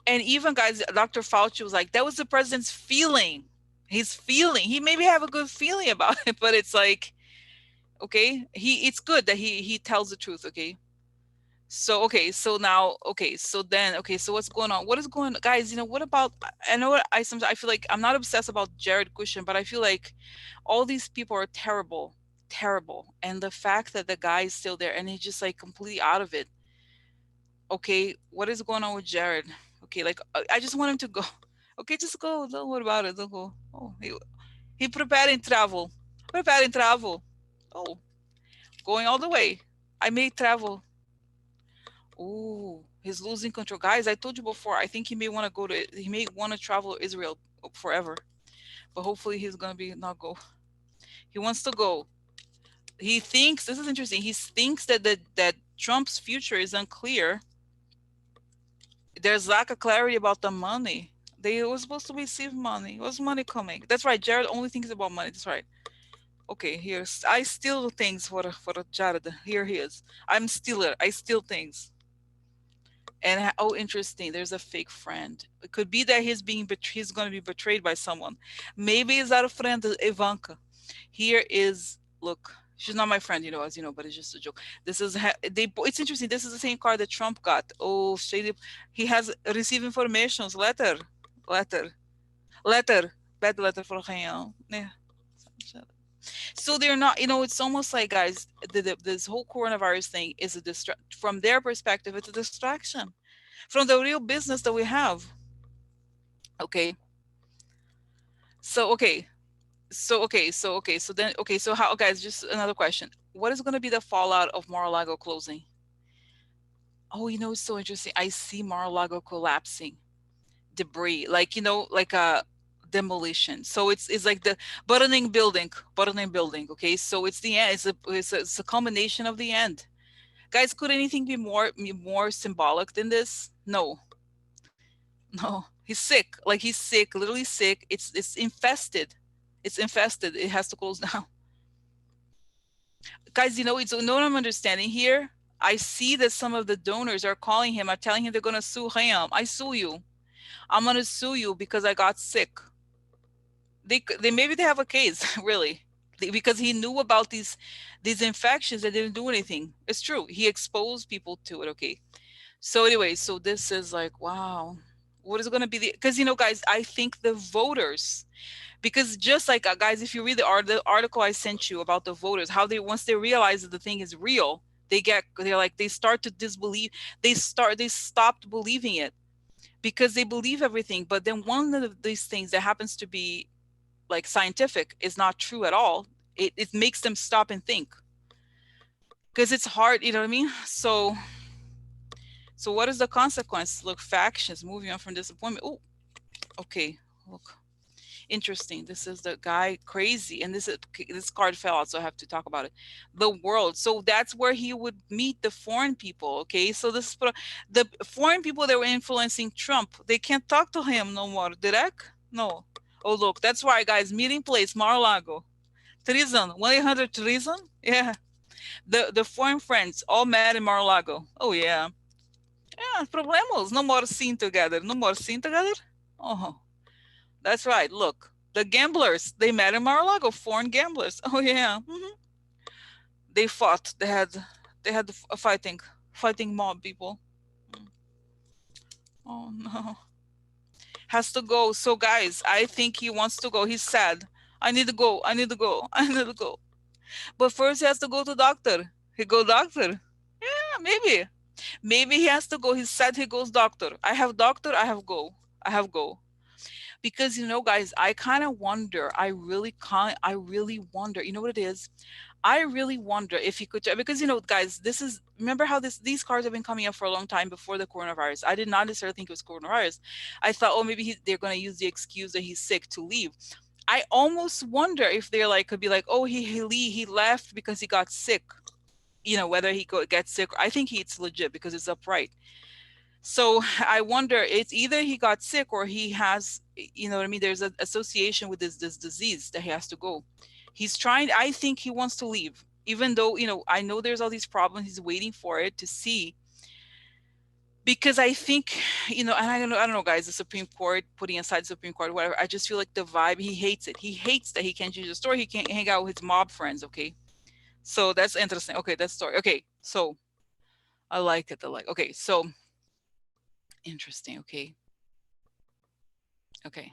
and even guys, Dr. Fauci was like, that was the president's feeling. His feeling. He maybe have a good feeling about it, but it's like, okay, it's good that he tells the truth, okay? So okay, so now okay, so then okay, so what's going on? What is going on, guys? What about? I know I sometimes I feel like I'm not obsessed about Jared Kushner, but I feel like all these people are terrible, terrible, and the fact that the guy is still there and he's just like completely out of it. Okay, what is going on with Jared? Okay, like I just want him to go. Okay, just go. Don't worry about it. Don't go. Oh, he preparing travel, preparing travel. Oh, going all the way. I may travel. Oh, he's losing control. Guys, I told you before, I think he may want to travel to Israel forever. But hopefully he's gonna be not go. He wants to go. He thinks this is interesting. He thinks that Trump's future is unclear. There's lack of clarity about the money. They were supposed to receive money. What's money coming? That's right. Jared only thinks about money. That's right. Okay, here's I steal things for Jared. Here he is. I'm stealer. I steal things. And oh, interesting. There's a fake friend. It could be that he's going to be betrayed by someone. Maybe is that a friend, Ivanka? Here is look. She's not my friend, as you know, but it's just a joke. This is It's interesting. This is the same card that Trump got. Oh, shady. He has received informations. Letter, letter, bad letter for him. Yeah. So they're not, it's almost like, guys, this whole coronavirus thing is a from their perspective, it's a distraction from the real business that we have. Okay. So, okay. So how, guys, just another question. What is going to be the fallout of Mar-a-Lago closing? Oh, it's so interesting. I see Mar-a-Lago collapsing, debris, like, like a demolition. So it's like the burning building. Okay. So it's the end. It's a culmination of the end. Guys, could anything be more symbolic than this? No, no. He's sick. Like, he's sick, literally sick. It's infested. It's infested. It has to close down. Guys, you know what I'm understanding here? I see that some of the donors are calling him, are telling him they're gonna sue him. I sue you. I'm gonna sue you because I got sick. They maybe they have a case, really. Because he knew about these infections and didn't do anything. It's true. He exposed people to it. Okay. So anyway, so this is like, wow, what is going to be because, guys, I think the voters, because just like, guys, if you read the article I sent you about the voters, how once they realize that the thing is real, they start to disbelieve. They stopped believing it because they believe everything. But then one of these things that happens to be like scientific is not true at all. It makes them stop and think because it's hard. You know what I mean? So what is the consequence? Look, factions moving on from disappointment. Oh, okay. Look, interesting. This is the guy crazy, and this card fell out, so I have to talk about it. The world. So that's where he would meet the foreign people. Okay, so this is the foreign people that were influencing Trump. They can't talk to him no more. Direct? No. Oh, look, that's why, guys. Meeting place, Mar-a-Lago. Treason. 1-800 treason. Yeah. The foreign friends all met in Mar-a-Lago. Oh yeah. Yeah, problemos. No more seen together. No more seen together. Oh, that's right. Look, the gamblers. They met in Mar-a-Lago. Foreign gamblers. Oh yeah. They fought. They had a fighting mob people. Oh no. Has to go. So guys, I think he wants to go. He's sad. I need to go. I need to go. I need to go. But first he has to go to doctor. He go doctor. Yeah, maybe. Maybe he has to go. He said he goes doctor. I have doctor. I have go. I have go. Because, guys, I kind of wonder. I really wonder. You know what it is? I really wonder if he could, because, guys, remember how these cards have been coming up for a long time before the coronavirus. I did not necessarily think it was coronavirus. I thought, oh, maybe they're going to use the excuse that he's sick to leave. I almost wonder if they're like, could be like, oh, he left because he got sick. Whether he gets sick. I think it's legit because it's upright. So I wonder, it's either he got sick or he has, what I mean? There's an association with this disease that he has to go. I think he wants to leave, even though, I know there's all these problems. He's waiting for it to see. Because I think, and I don't know, guys, the Supreme Court, putting aside the Supreme Court, whatever, I just feel like the vibe, he hates it. He hates that he can't change the story. He can't hang out with his mob friends. Okay. So that's interesting. Okay. That's story. Okay. So I like it. Okay. So interesting. Okay. Okay.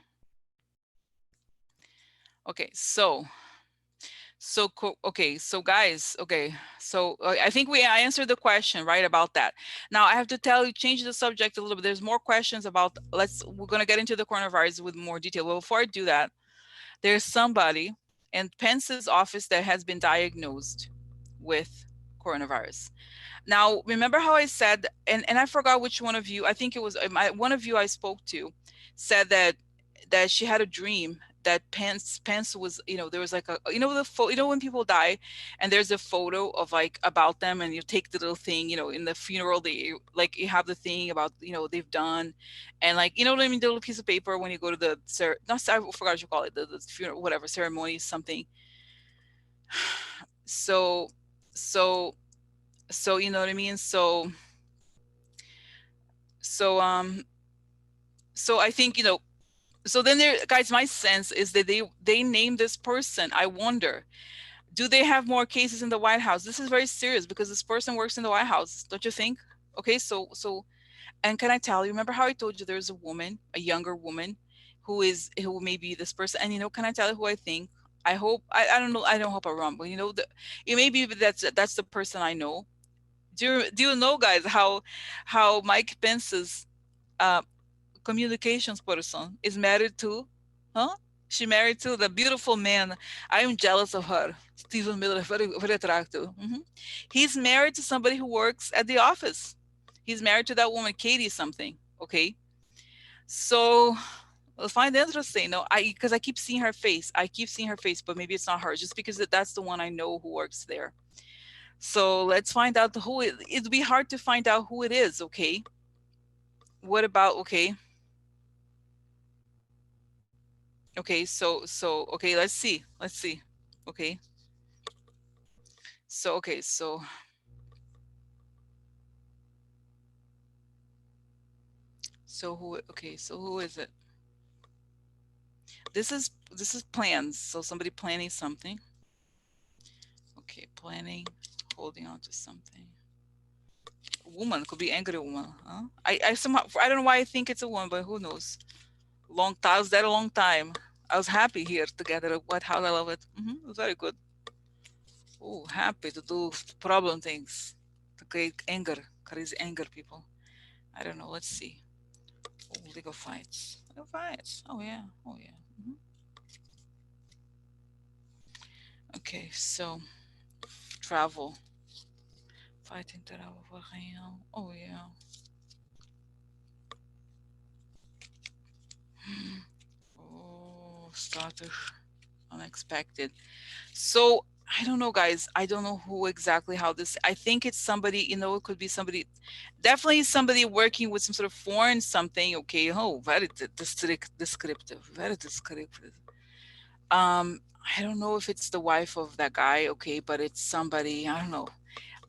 Okay. Okay. So guys, okay. So I think I answered the question right about that. Now I have to change the subject a little bit. There's more questions about, we're going to get into the coronavirus with more detail. Well, before I do that, there's somebody in Pence's office that has been diagnosed with coronavirus. Now, remember how I said, and I forgot which one of you, I think it was one of you I spoke to, said that she had a dream that Pence was, there was like when people die and there's a photo of like about them, and you take the little thing, in the funeral, they like, you have the thing about, they've done, and like, what I mean, the little piece of paper when you go to the, I forgot what you call it, the funeral, whatever ceremony, something. So, so, so you know what I mean. So, so I think, so then there, guys, my sense is that they named this person. I wonder, do they have more cases in the White House? This is very serious because this person works in the White House, don't you think? Okay, so and can I tell you, remember how I told you there's a woman, a younger woman, who may be this person? And can I tell you who I think? I hope, I don't know, I don't hope I'm wrong, but it may be that's the person I know. Do you know, guys, how Mike Pence's uh communications person is married to? Huh? She married to the beautiful man. I am jealous of her. Stephen Miller, very, very attractive. He's married to somebody who works at the office. He's married to that woman, Katie something. Okay. So I find it interesting. No, because I keep seeing her face. I keep seeing her face, but maybe it's not her, just because that's the one I know who works there. So let's find out who it. It'd be hard to find out who it is. Okay. What about, okay? Okay, so okay, let's see. Let's see. Okay. So okay, so who is it? This is plans. So somebody planning something. Okay, planning, holding on to something. Woman, could be angry woman. Huh? I somehow, I don't know why I think it's a woman, but who knows? Long time. I was there a long time. I was happy here together at White House. I love it. It was very good. Oh, happy to do problem things, to create anger, crazy anger people. I don't know. Let's see. Oh, legal fights. Legal fights. Oh yeah. Oh yeah. Okay, so travel. Fighting travel for real. Oh yeah. Oh, starter. Unexpected. So I don't know, guys. I don't know who exactly how this. I think it's somebody. It could be somebody. Definitely somebody working with some sort of foreign something. Okay. Oh, very descriptive. Very descriptive. I don't know if it's the wife of that guy. Okay, but it's somebody. I don't know.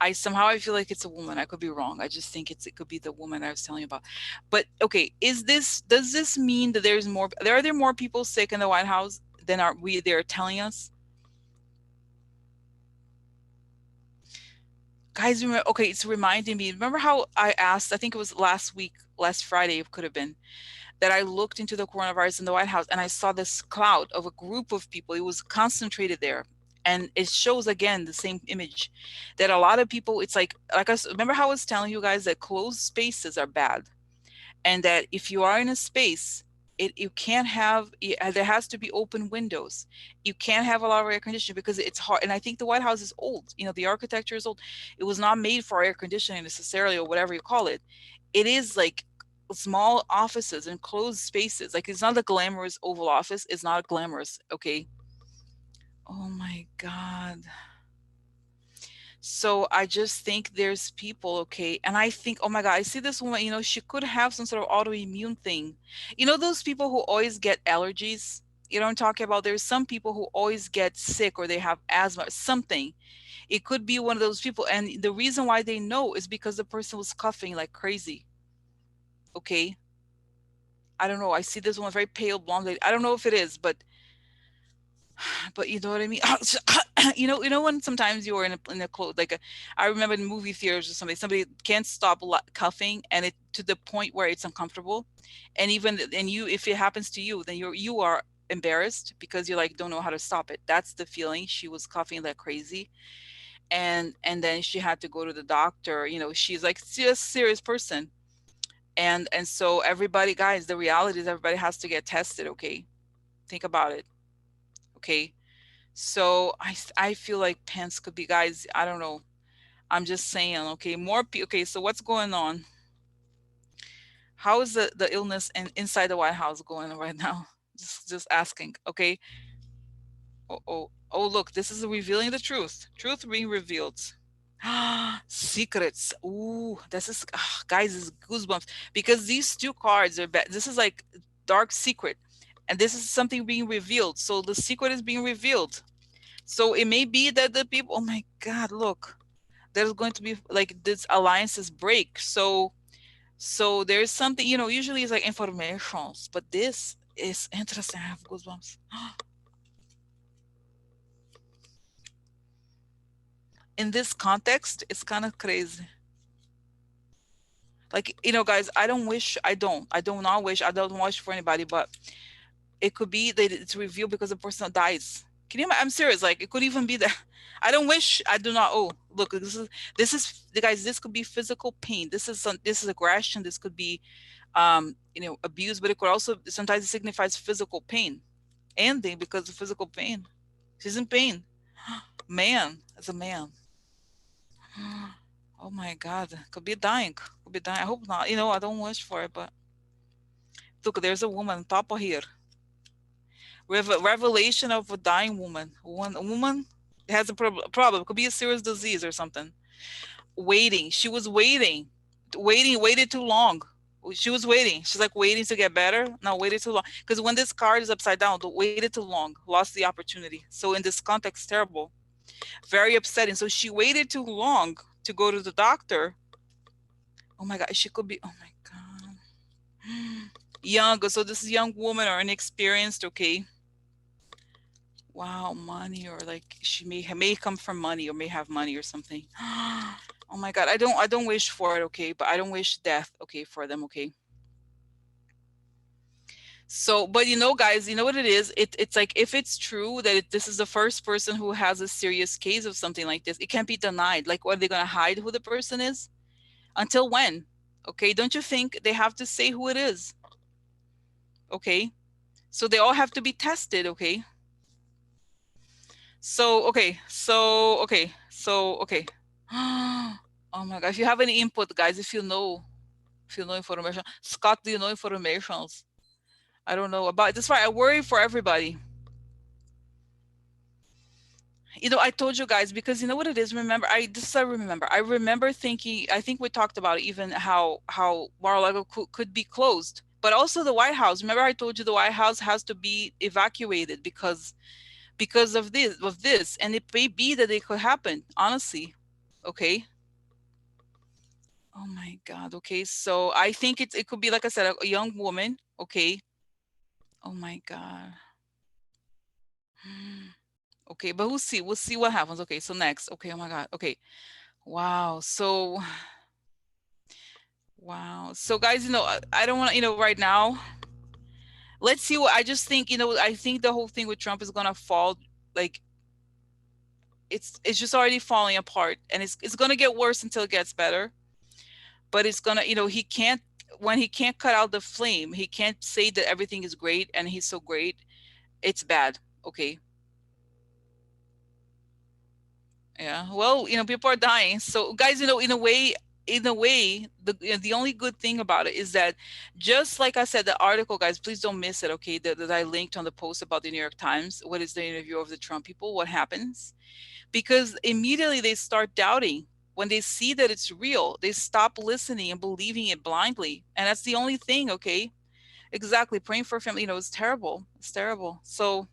I feel like it's a woman. I could be wrong. I just think it could be the woman I was telling you about. But okay, does this mean that are there more people sick in the White House than are we they're telling us? Guys, remember, okay, it's reminding me. Remember how I asked, I think it was last week, last Friday, it could have been, that I looked into the coronavirus in the White House and I saw this cloud of a group of people. It was concentrated there. And it shows again the same image that a lot of people, it's like remember how I was telling you guys that closed spaces are bad, and that if you are in a space, you can't have there has to be open windows. You can't have a lot of air conditioning because it's hard. And I think the White House is old. The architecture is old. It was not made for air conditioning necessarily, or whatever you call it. It is like small offices and closed spaces. Like, it's not a glamorous Oval Office. It's not glamorous. Okay. Oh my God. So I just think there's people, okay, and I think, oh my God, I see this woman, she could have some sort of autoimmune thing. Those people who always get allergies, I'm talking about. There's some people who always get sick, or they have asthma, something. It could be one of those people. And the reason why they know is because the person was coughing like crazy. Okay. I don't know. I see this one very pale blonde lady. I don't know if it is, but you know what I mean. When sometimes you're in a close, like I remember in movie theaters or something, somebody can't stop coughing, and it to the point where it's uncomfortable, and if it happens to you, then you are embarrassed because you like don't know how to stop it. That's the feeling. She was coughing like crazy, and then she had to go to the doctor. She's like a serious person, and so everybody, guys, the reality is everybody has to get tested. Okay, think about it. Okay. So I feel like Pence could be, guys. I don't know. I'm just saying. Okay, Okay, so what's going on? How is the illness and inside the White House going right now? Just asking. Okay. Oh, look, this is revealing the truth. Truth being revealed. Secrets. Ooh, this is guys, this is goosebumps because these two cards are bad. This is like dark secret, and this is something being revealed. So the secret is being revealed. So it may be that the people, oh my God, look, there's going to be like this alliances break. So there's something, usually it's like informations, but this is interesting. I have goosebumps. In this context, it's kind of crazy. Like, guys, I do not wish, I don't wish for anybody, but it could be that it's revealed because the person dies. Can you imagine? I'm serious. Like, it could even be that. I don't wish, I do not. Oh, look, this is, guys, this could be physical pain. This is aggression. This could be, abuse, but it could also, sometimes it signifies physical pain. Ending because of physical pain. She's in pain. Man, as a man. Oh my God, could be dying. Could be dying. I hope not. I don't wish for it, but look, there's a woman top of here. Revelation of a dying woman. A woman has a problem. Could be a serious disease or something. Waiting. She was waited too long. She was waiting. She's like waiting to get better. No, waited too long. Because when this card is upside down, waited too long, lost the opportunity. So in this context, terrible, very upsetting. So she waited too long to go to the doctor. Oh my God, she could be. Oh my God, young. So this is young woman or inexperienced. Okay. Wow, money, or like she may come from money or may have money or something. Oh my God, I don't wish for it, okay, but I don't wish death, okay, for them, okay. So, but guys, you know what it is? It's like if it's true that this is the first person who has a serious case of something like this, it can't be denied. Like, what, are they gonna hide who the person is? Until when? Okay, don't you think they have to say who it is? Okay, so they all have to be tested, okay. So, okay. Oh my God. If you have any input, guys, if you know information, Scott, do you know informations? I don't know about this. Why I worry for everybody. I told you guys because you know what it is. I remember thinking. I think we talked about even how Mar-a-Lago could be closed, but also the White House. Remember, I told you the White House has to be evacuated because of this, and it may be that it could happen. Honestly, okay. Oh my God. Okay. So I think it could be, like I said, a young woman. Okay. Oh my God. Okay. But we'll see what happens. Okay. So next. Okay. Oh my God. Okay. Wow. So, wow. So guys, I don't want to, right now, let's see what I just think, I think the whole thing with Trump is going to fall. Like, it's just already falling apart, and it's going to get worse until it gets better. But it's going to, he can't, when he can't cut out the flame, he can't say that everything is great and he's so great. It's bad. Okay. Yeah. Well, people are dying. So guys, in a way, the only good thing about it is that, just like I said, the article, guys, please don't miss it. Okay. That I linked on the post about the New York Times. What is the interview of the Trump people? What happens? Because immediately they start doubting. When they see that it's real, they stop listening and believing it blindly. And that's the only thing. Okay. Exactly. Praying for family, it's terrible. It's terrible. So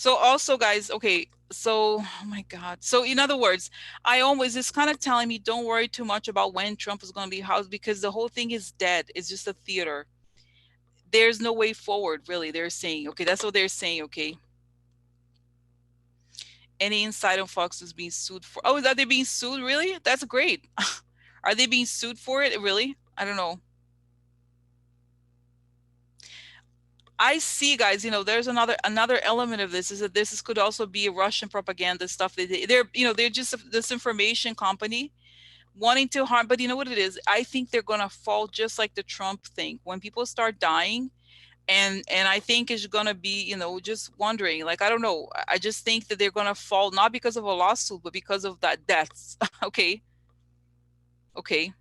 also, guys, okay, so oh my God. So in other words, I always it's kind of telling me don't worry too much about when Trump is going to be housed, because the whole thing is dead. It's just a theater. There's no way forward, really. They're saying, okay, that's what they're saying, okay. Any insight on Fox is being sued for? Oh, are they being sued? Really? That's great. Are they being sued for it? Really? I don't know. I see, guys. There's another element of this is that could also be a Russian propaganda stuff. They're just a disinformation company wanting to harm. But you know what it is? I think they're gonna fall just like the Trump thing when people start dying, and I think it's gonna be just wondering. Like, I don't know. I just think that they're gonna fall not because of a lawsuit, but because of that deaths. Okay, okay.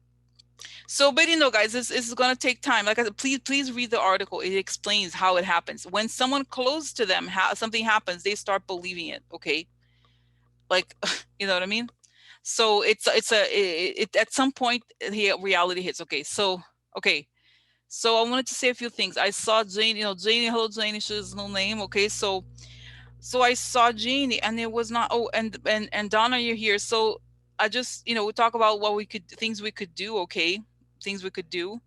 So, but guys, this is going to take time. Like I said, please read the article. It explains how it happens. When someone close to them, something happens, they start believing it. Okay, like you know what I mean. So at some point here reality hits. Okay. So I wanted to say a few things. I saw Jane. Jane. Hello, Jane. She's no name. Okay, so So I saw Jeannie, and it was not. Oh, and Donna, you're here. So I just, we talk about what we could, things we could do. Okay, things we could do.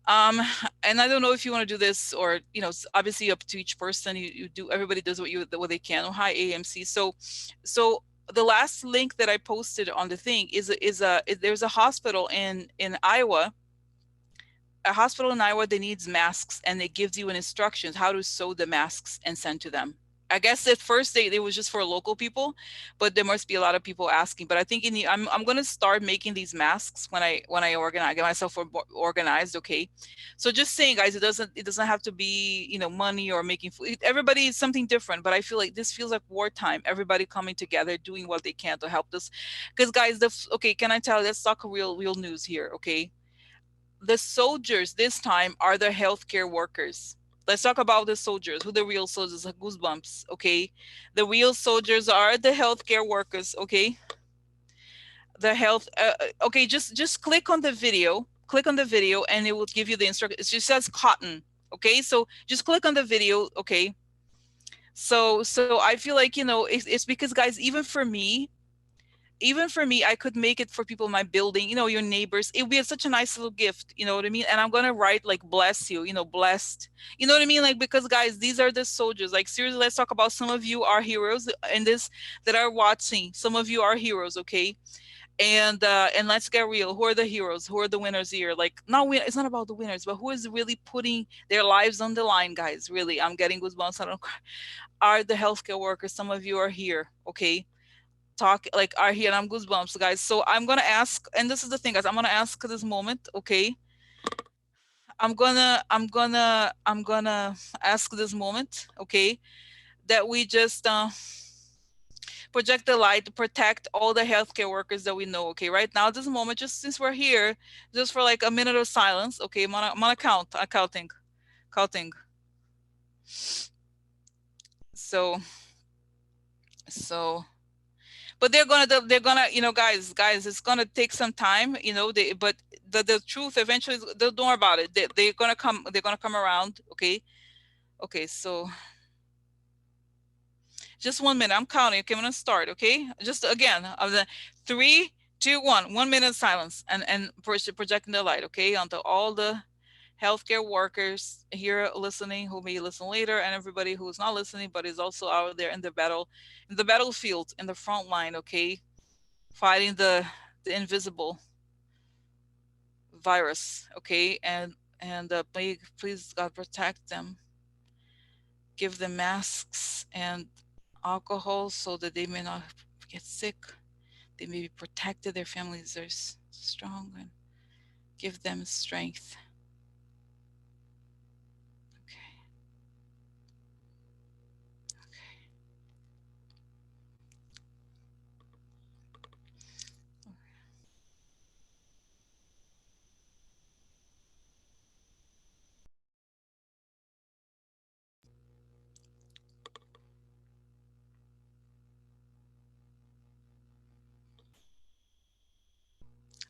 Um, and I don't know if you want to do this, or it's obviously up to each person. You do. Everybody does what they can. Oh, hi, AMC. So the last link that I posted on the thing there's a hospital in Iowa, a hospital in Iowa that needs masks, and it gives you an instructions how to sew the masks and send to them. I guess at first they was just for local people, but there must be a lot of people asking. But I think I'm gonna start making these masks when I organize, get myself organized. Okay, so just saying, guys, it doesn't have to be money or making food. Everybody is something different, but I feel like this feels like wartime. Everybody coming together, doing what they can to help this. Because guys, okay, can I tell? Let's talk real news here. Okay, the soldiers this time are the healthcare workers. Let's talk about the soldiers, who the real soldiers are. Goosebumps, okay? The real soldiers are the healthcare workers, okay? The health, okay, just click on the video, and it will give you the instruction. It just says cotton, okay? So just click on the video, okay? So I feel like, it's because, guys, even for me, I could make it for people in my building, your neighbors. It would be such a nice little gift, you know what I mean? And I'm gonna write like bless you, blessed. You know what I mean? Like, because guys, these are the soldiers. Like, seriously, let's talk about, some of you are heroes in this that are watching. Some of you are heroes, okay? And let's get real. Who are the heroes? Who are the winners here? Like, not win, it's not about the winners, but who is really putting their lives on the line, guys? Really, I'm getting goosebumps. I don't cry. Are the healthcare workers. Some of you are here, okay? Talk like are here, and I'm goosebumps, guys. So I'm gonna ask, and this is the thing, guys. I'm gonna ask this moment, okay? I'm gonna ask this moment, okay? That we just project the light to protect all the healthcare workers that we know, okay? Right now, this moment, just since we're here, just for like a minute of silence, okay? I'm gonna count. I'm counting. So so but they're gonna, guys, it's gonna take some time, but the truth eventually don't worry about it. They're gonna come around, okay? Okay, so just 1 minute, I'm counting. Okay, I'm gonna start, okay? Just again, of the 3, 2, 1, 1 minute silence, and projecting the light, okay, onto all the healthcare workers here listening, who may listen later, and everybody who's not listening but is also out there in the battlefield, in the front line, okay, fighting the invisible virus, okay? And please, God, protect them, give them masks and alcohol so that they may not get sick, they may be protected, their families are strong, and give them strength. Okay.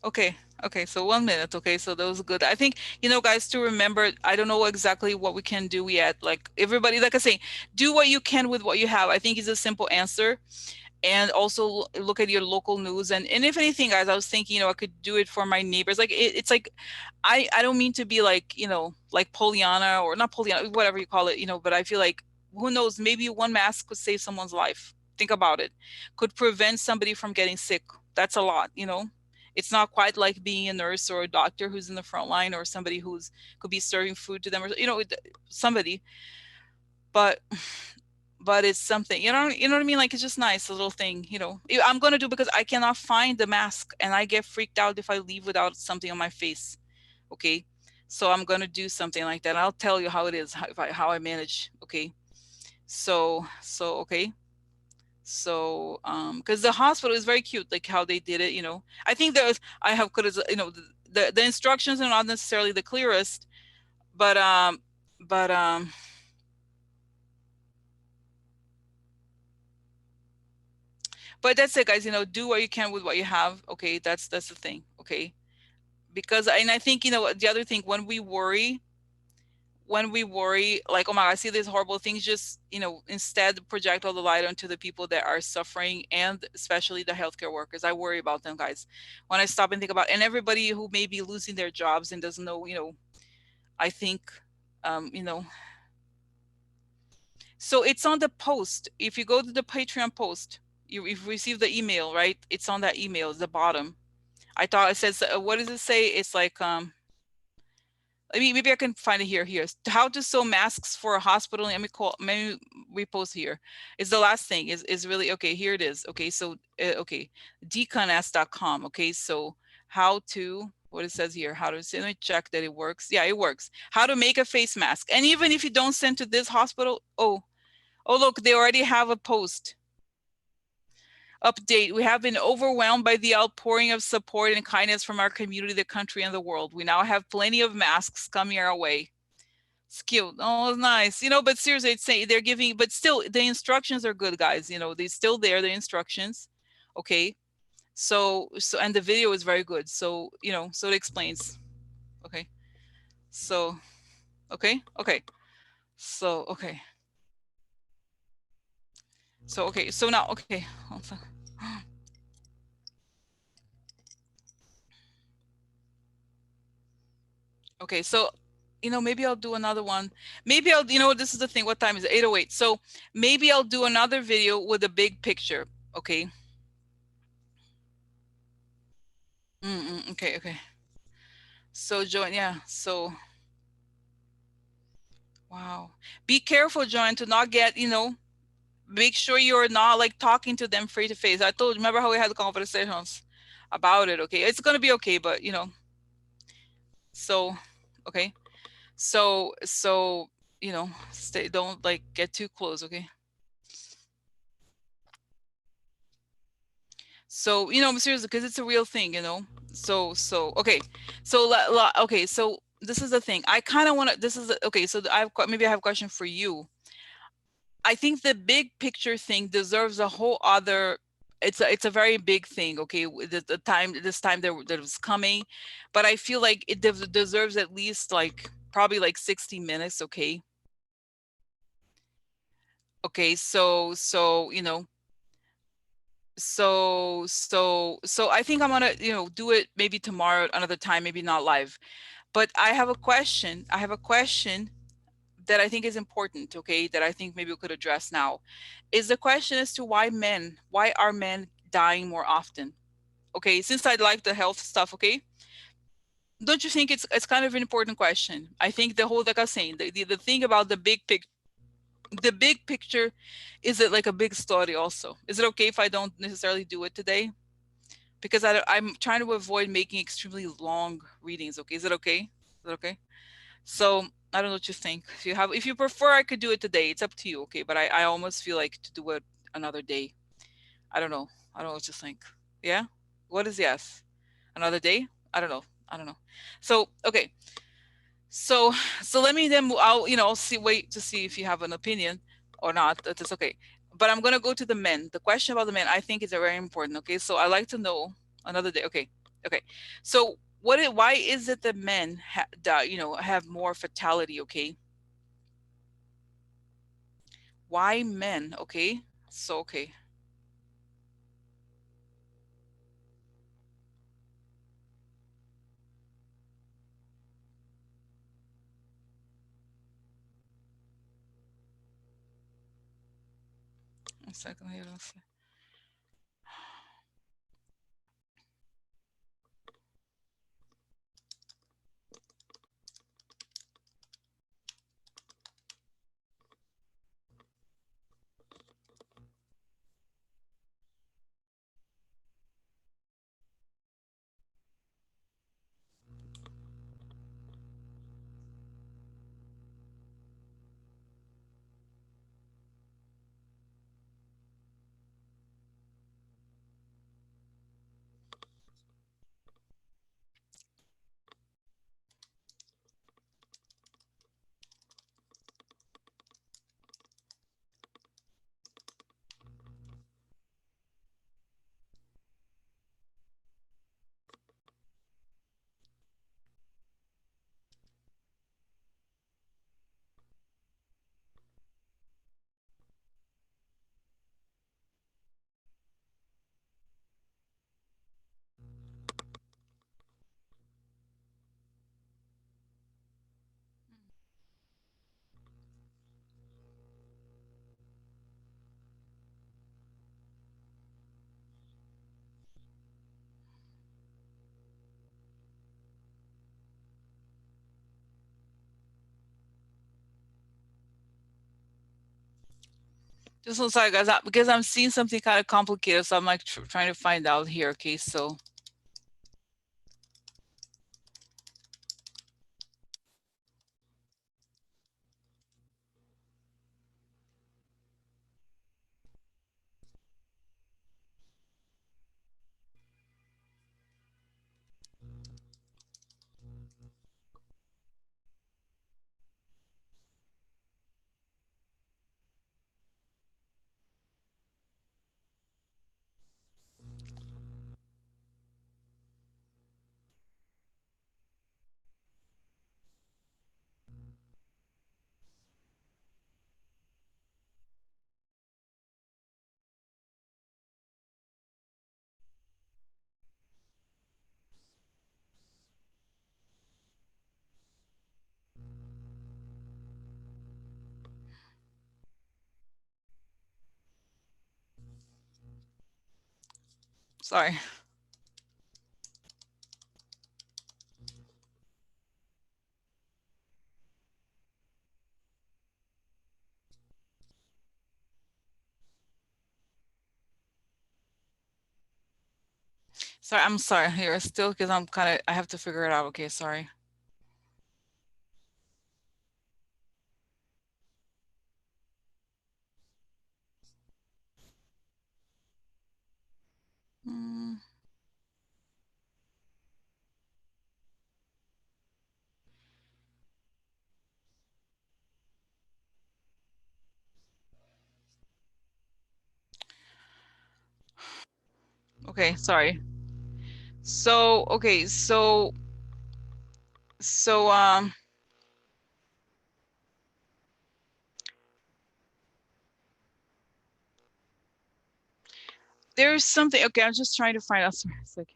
Okay. Okay. So 1 minute. Okay. So that was good. I think, guys, to remember, I don't know exactly what we can do yet. Like, everybody, like I say, do what you can with what you have. I think is a simple answer. And also look at your local news. And if anything, guys, I was thinking, I could do it for my neighbors. Like, it's like, I don't mean to be like, like Pollyanna, or not Pollyanna, whatever you call it, but I feel like, who knows, maybe one mask could save someone's life. Think about it. Could prevent somebody from getting sick. That's a lot. It's not quite like being a nurse or a doctor who's in the front line, or somebody who's could be serving food to them, or somebody. But it's something, what I mean? Like, it's just nice, a little thing, I'm gonna do, because I cannot find the mask, and I get freaked out if I leave without something on my face, okay? So I'm gonna do something like that. I'll tell you how it is, how I manage, okay? Okay. So because the hospital is very cute, like how they did it. I think there's I have could the instructions are not necessarily the clearest, but but um but that's it, guys. Do what you can with what you have, okay? That's the thing, okay? Because, and I think, the other thing, when we worry, when we worry, like, oh my God, I see these horrible things, just, instead project all the light onto the people that are suffering, and especially the healthcare workers. I worry about them, guys. When I stop and think about, and everybody who may be losing their jobs and doesn't know, I think, um, you know, so it's on the post. If you go to the Patreon post, you've received the email, right? It's on that email, at the bottom. I thought it says, what does it say? It's like, I mean, maybe I can find it here. Here, how to sew masks for a hospital. Let me call. Maybe repost here. Is the last thing is really okay. Here it is. Okay, so okay, deconas.com. Okay, so how to, what it says here. How to, let me check that it works. Yeah, it works. How to make a face mask. And even if you don't send to this hospital, oh look, they already have a post. Update. We have been overwhelmed by the outpouring of support and kindness from our community, the country, and the world. We now have plenty of masks coming our way. It's cute. Oh, it's nice. But seriously, it's saying they're giving, but still, the instructions are good, guys. They're still there, the instructions. Okay. So, and the video is very good. So it explains. Okay. So, okay. Okay. So, okay. So, okay. So now, okay. Okay, so maybe I'll do another one. Maybe this is the thing. What time is it? 8:08. So maybe I'll do another video with a big picture. Okay. Okay, okay. So join, yeah. So wow. Be careful, Joanne, to not get, make sure you're not like talking to them face to face. Remember how we had conversations about it, okay? It's gonna be okay, but so okay. So stay, don't like get too close, okay? So, seriously, because it's a real thing. So okay. So okay, so this is the thing. I kind of want to, this is okay, so maybe I have a question for you. I think the big picture thing deserves a whole other, it's a very big thing, okay? The time, this time that was coming, but I feel like it deserves at least like probably like 60 minutes, okay? Okay, so I think I'm gonna, do it maybe tomorrow, another time, maybe not live. But I have a question. I have a question that I think is important, okay, that I think maybe we could address now. Is the question as to why are men dying more often? Okay, since I like the health stuff, okay? Don't you think it's kind of an important question? I think the whole, like I was saying, the thing about the big picture, is it like a big story also? Is it okay if I don't necessarily do it today? Because I'm trying to avoid making extremely long readings. Okay, is it okay? Is it okay? So I don't know what you think. If you prefer, I could do it today. It's up to you. Okay, but I almost feel like to do it another day. I don't know. I don't know what you think. Yeah. What is yes? Another day? I don't know. I don't know. So okay. So let me then, I'll see, wait to see if you have an opinion or not. That's okay. But I'm gonna go to the men. The question about the men, I think, is very important. Okay, so I like to know another day. Okay, okay. So why is it that men have more fatality? Okay, why men? Okay, so okay, one second here. Let's see. Just one second, guys, because I'm seeing something kind of complicated, so I'm like trying to find out here. Okay, so sorry. Sorry, I'm sorry here still because I'm kind of I have to figure it out. Okay, sorry. Mm, okay, sorry. So, okay, so there's something. Okay, I'm just trying to find out. Sorry, a second.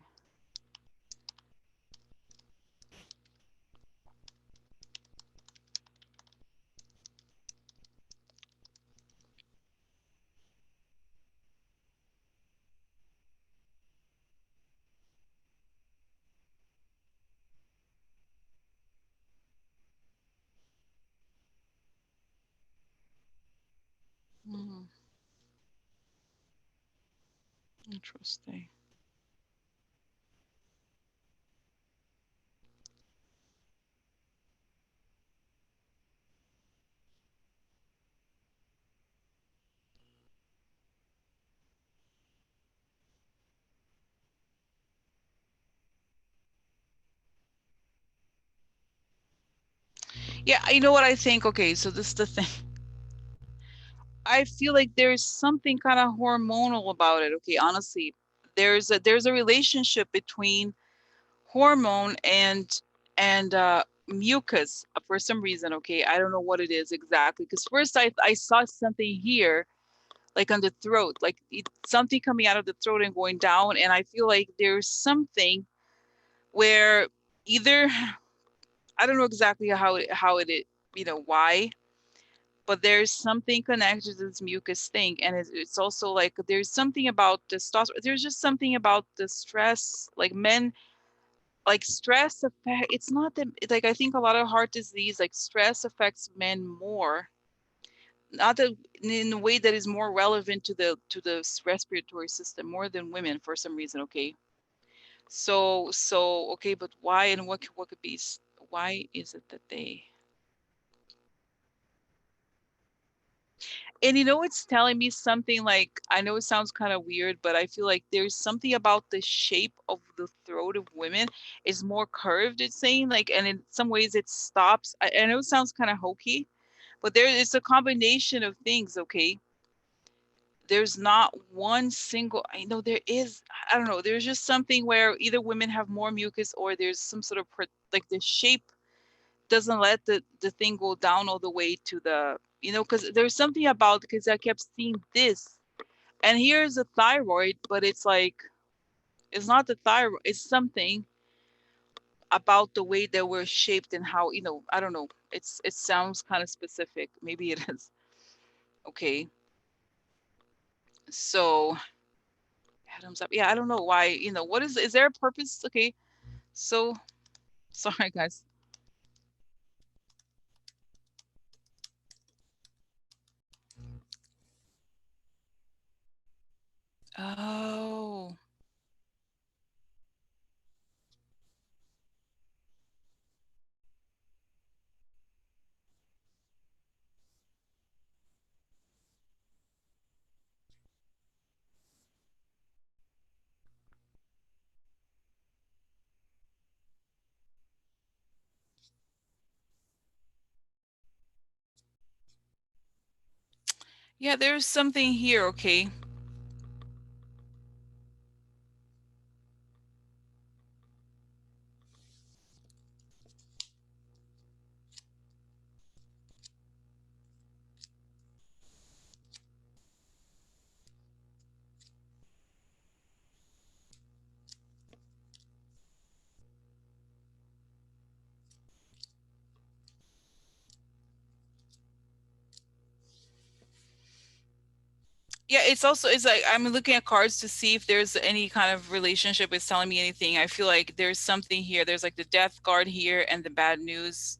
Mm, interesting. Yeah, you know what I think? Okay, so this is the thing. I feel like there's something kind of hormonal about it. Okay, honestly, there's a relationship between hormone and mucus for some reason. Okay, I don't know what it is exactly. Because first I saw something here, like on the throat, like something coming out of the throat and going down, and I feel like there's something where either I don't know exactly how it why, but there's something connected to this mucus thing, and it's also like there's something about testosterone. There's just something about the stress, like men, like stress affect. It's not that like I think a lot of heart disease, like stress affects men more, not that in a way that is more relevant to the respiratory system more than women for some reason. Okay, so okay, but why and what could be why is it that they and it's telling me something like I know it sounds kind of weird, but I feel like there's something about the shape of the throat of women is more curved, it's saying like, and in some ways it stops. I know it sounds kind of hokey, but there is a combination of things. Okay, there's not one single, I know there is, I don't know, there's just something where either women have more mucus or there's some sort of like the shape doesn't let the thing go down all the way to the, because there's something about, because I kept seeing this, and here's a thyroid, but it's like it's not the thyroid, it's something about the way that we're shaped and how, I don't know, it sounds kind of specific, maybe it is. Okay, so Adam's up, yeah, I don't know why, what is there a purpose? Okay, so sorry guys. Oh. Yeah, there's something here, okay? Yeah, it's also it's like I'm looking at cards to see if there's any kind of relationship. It's telling me anything. I feel like there's something here. There's like the death card here and the bad news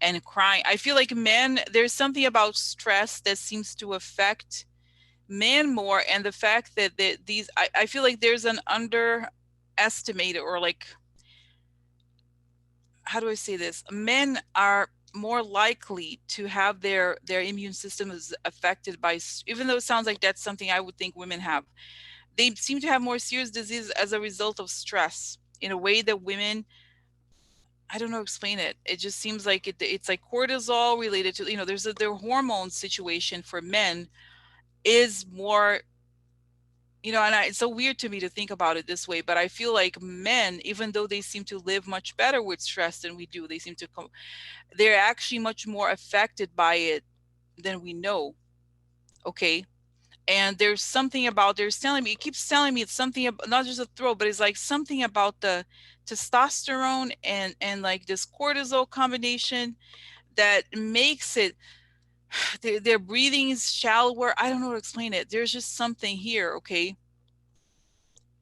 and crying. I feel like men, there's something about stress that seems to affect men more, and the fact that these I feel like there's an underestimated, or like, how do I say this? Men are more likely to have their immune system is affected by even though it sounds like that's something I would think women have. They seem to have more serious disease as a result of stress in a way that women, I don't know, explain it. It just seems like it's like cortisol related to, there's their hormone situation for men is more, and it's so weird to me to think about it this way, but I feel like men, even though they seem to live much better with stress than we do, they seem to come, they're actually much more affected by it than we know. Okay. And there's something about, there's telling me, it keeps telling me it's something about, not just a throw, but it's like something about the testosterone and like this cortisol combination that makes it, their breathing is shallower. I don't know how to explain it. There's just something here. Okay.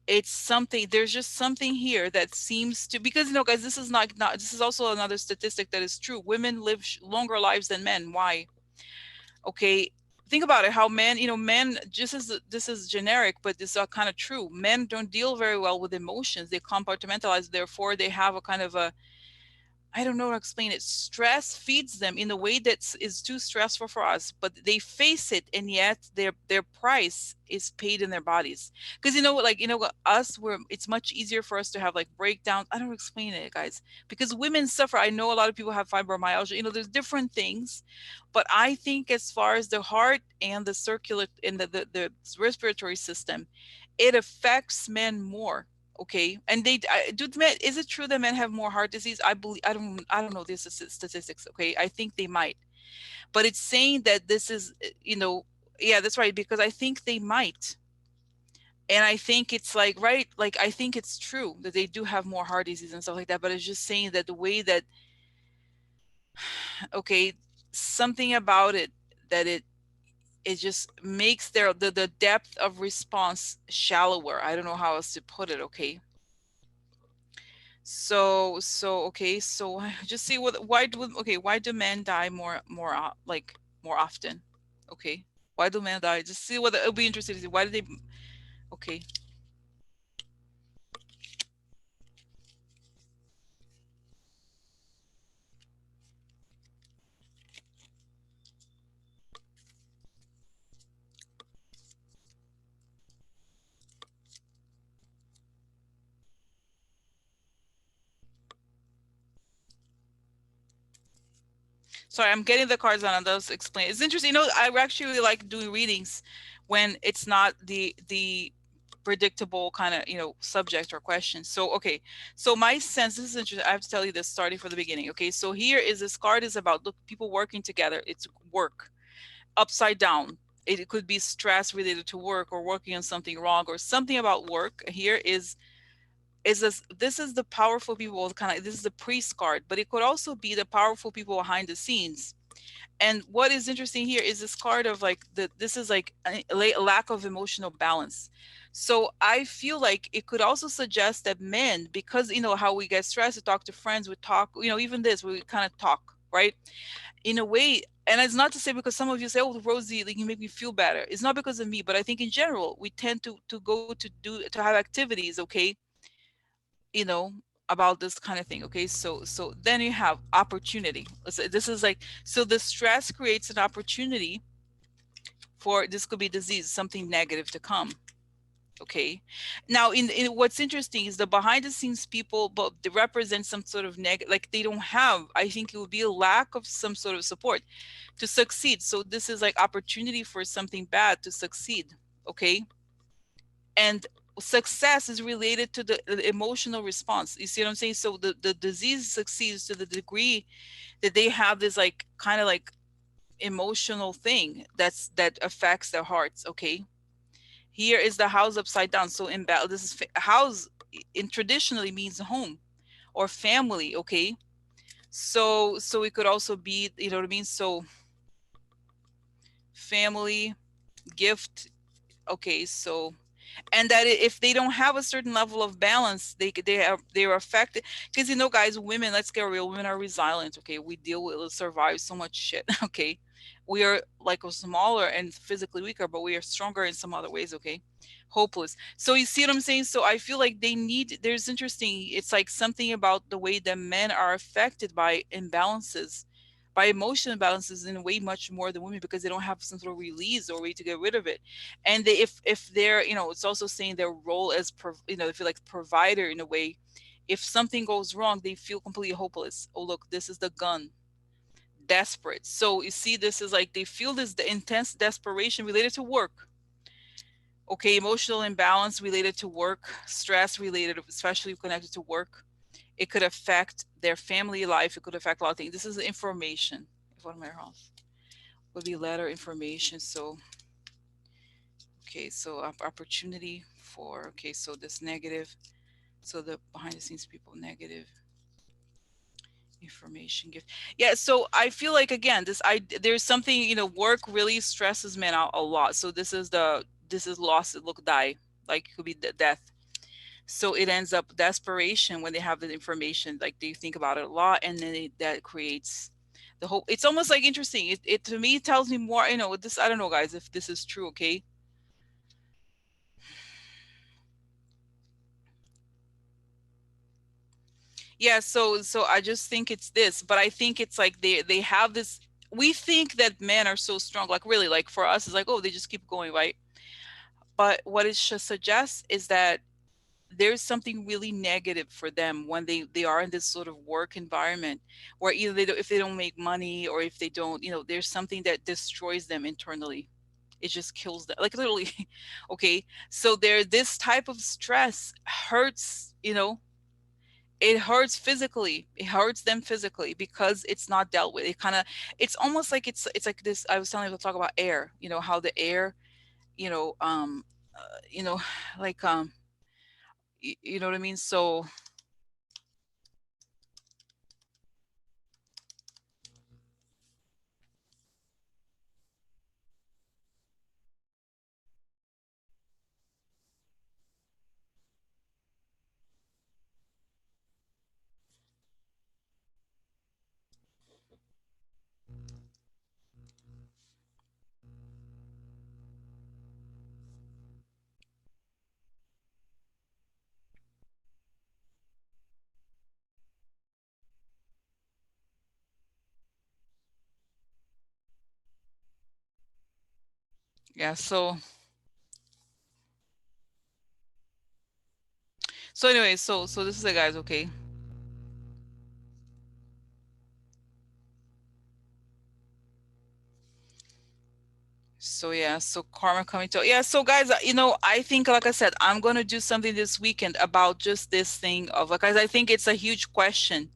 It's something, there's just something here that seems to, because guys, this is not this is also another statistic that is true. Women live longer lives than men. Why? Okay, think about it, how men, men, just as this is generic, but this is kind of true. Men don't deal very well with emotions. They compartmentalize, therefore they have a kind of a, I don't know how to explain it. Stress feeds them in a way that is too stressful for us, but they face it, and yet their price is paid in their bodies. Because like us, where it's much easier for us to have like breakdowns. I don't explain it, guys, because women suffer. I know a lot of people have fibromyalgia. There's different things, but I think as far as the heart and the circular and the respiratory system, it affects men more. Okay, and do men, is it true that men have more heart disease? I believe, I don't know these statistics. Okay, I think they might, but it's saying that this is, yeah, that's right, because I think they might, and I think it's like, right, like I think it's true that they do have more heart disease and stuff like that, but it's just saying that the way that, okay, something about it, that it just makes the depth of response shallower. I don't know how else to put it. Okay. So okay, so just see what, why do men die more like more often? Okay. Why do men die? Just see what, it'll be interesting to see why do they, okay. Sorry, I'm getting the cards on and those explain. It's interesting. I actually really like doing readings when it's not the predictable kind of, subject or question. So okay, so my sense, this is interesting. I have to tell you this starting from the beginning. Okay, so here is, this card is about, look, people working together. It's work upside down. It could be stress related to work or working on something wrong or something about work. Here this is the powerful people, kind of, this is the priest card, but it could also be the powerful people behind the scenes. And what is interesting here is this card of like this is like a lack of emotional balance. So I feel like it could also suggest that men, because how we get stressed, we talk to friends, we talk, even this, we kind of talk. right? In a way, and it's not to say because some of you say, "Oh, Rosie, like you make me feel better." It's not because of me, but I think in general we tend to go to have activities, okay, you know, about this kind of thing. Okay, so then you have opportunity. This is like, so the stress creates an opportunity for this could be disease, something negative to come. Okay, now in what's interesting is the behind the scenes people, but they represent some sort of like they don't have, I think it would be a lack of some sort of support to succeed. So this is like opportunity for something bad to succeed. Okay, and success is related to the emotional response. You see what I'm saying? So the disease succeeds to the degree that they have this like kind of like emotional thing that affects their hearts. Okay, here is the house upside down. So in this is house in traditionally means home or family. Okay, so it could also be, you know what I mean, so family, gift. Okay, so, and that if they don't have a certain level of balance, they are affected. Because, you know, guys, women, let's get real, women are resilient. Okay, we deal with, survive so much shit. Okay, we are like a smaller and physically weaker, but we are stronger in some other ways. Okay, hopeless. So you see what I'm saying? So I feel like they need, there's interesting, it's like something about the way that men are affected by imbalances, by emotional imbalances in a way much more than women, because they don't have some sort of release or way to get rid of it. And they, if they're, you know, it's also saying their role as you know, they feel like provider in a way. If something goes wrong, they feel completely hopeless. Oh look, this is the gun, desperate. So you see, this is like they feel this, the intense desperation related to work. Okay, emotional imbalance related to work, stress related, especially connected to work. It could affect their family life, it could affect a lot of things. This is information. If one of my house would be letter information. So okay, so opportunity for, okay, so this negative, so the behind the scenes people, negative information gift. Yeah, so I feel like, again, this, I, there's something, you know, work really stresses men out a lot. So this is the, this is loss, look, die, like it could be death. So it ends up desperation when they have the information, like they think about it a lot, and then that creates the whole, it's almost like interesting, it to me tells me more, you know, this, I don't know guys if this is true. Okay, yeah, so I just think it's this, but I think it's like they have this, we think that men are so strong, like really, like for us it's like, oh, they just keep going, right? But what it should suggest is that there's something really negative for them when they are in this sort of work environment where either they don't, if they don't make money, or if they don't, you know, there's something that destroys them internally. It just kills them, like literally. Okay, so there, this type of stress hurts, you know, it hurts physically, it hurts them physically because it's not dealt with. It kind of, it's almost like it's like this, I was telling you to talk about air, you know, how the air, you know, you know, like you know what I mean? So yeah, so anyway, so this is the guys. Okay, so yeah, so karma coming to, yeah, so guys, you know, I think, like I said, I'm gonna do something this weekend about just this thing of, like, guys, I think it's a huge question.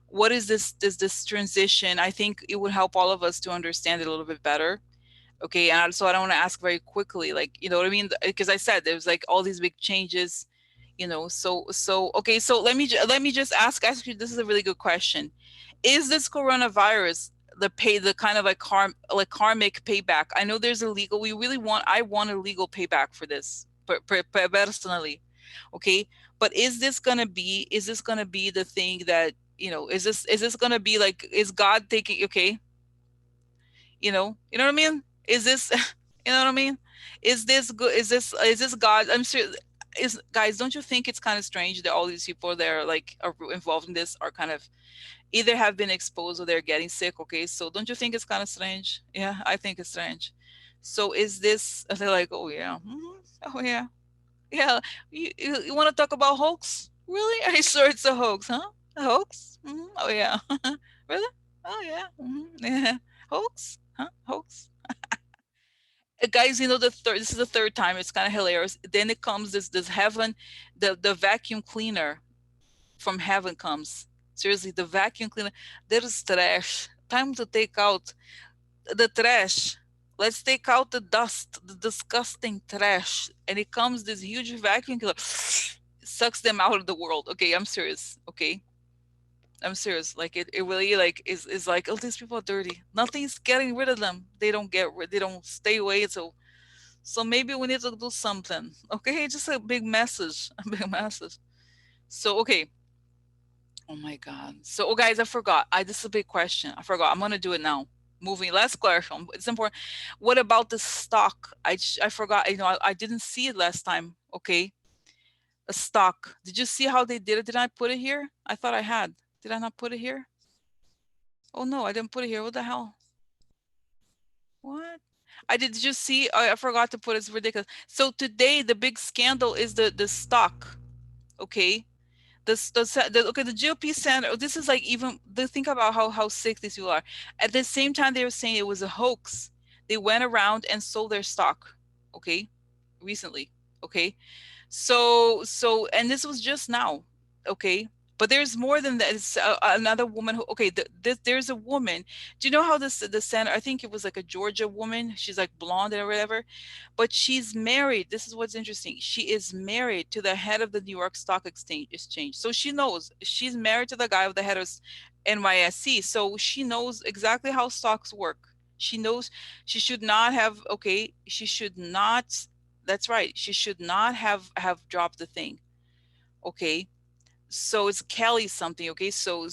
What is this transition? I think it would help all of us to understand it a little bit better. Okay, and so I don't want to ask very quickly, like, you know what I mean, because I said there's like all these big changes, you know. So okay, so let me just ask you, this is a really good question. Is this coronavirus the pay, the kind of like karmic payback? I know there's a legal, we really want, I want a legal payback for this, personally. Okay, But is this gonna be the thing that, is this gonna be like, is God taking, okay, you know what I mean? Is this you know what I mean? Is this good? Is this God? I'm sure. Is, guys, don't you think it's kind of strange that all these people that are like are involved in this are kind of either have been exposed or they're getting sick? Okay, so don't you think it's kind of strange? Yeah, I think it's strange. So is this? They're like, oh yeah, oh yeah, yeah. You want to talk about hoax? Really? Are you sure it's a hoax? Huh? A hoax? Oh yeah. Really? Oh yeah. Yeah. Hoax? Huh? Hoax? Guys, the third. This is the third time. It's kind of hilarious. Then it comes this heaven, the vacuum cleaner from heaven comes. Seriously, the vacuum cleaner. There is trash. Time to take out the trash. Let's take out the dust, the disgusting trash. And it comes this huge vacuum cleaner, sucks them out of the world. Okay, I'm serious. Okay, I'm serious. Like it really like is like, oh, these people are dirty. Nothing's getting rid of them. They don't get rid. They don't stay away. So maybe we need to do something. Okay, just a big message. A big message. So okay. Oh my God. So, oh guys, I forgot. This is a big question. I forgot. I'm gonna do it now. Moving. Last question. It's important. What about the stock? I forgot. I didn't see it last time. Okay, a stock. Did you see how they did it? Did I put it here? I thought I had. Did I not put it here? Oh no, I didn't put it here. What the hell? What? I did you see? I forgot to put it. It's ridiculous. So today the big scandal is the stock. Okay, okay, the GOP center. This is like, even they think about how sick these people are. At the same time, they were saying it was a hoax. They went around and sold their stock. Okay, recently. Okay, and this was just now. Okay, but there's more than that. It's another woman who, okay, there's a woman. Do you know how the center, I think it was like a Georgia woman, she's like blonde or whatever, but she's married. This is what's interesting. She is married to the head of the New York Stock Exchange. So she knows, she's married to the guy of the head of NYSE. So she knows exactly how stocks work. She knows she should not have, okay, she should not, that's right, she should not have dropped the thing. Okay, so it's Kelly something. Okay, so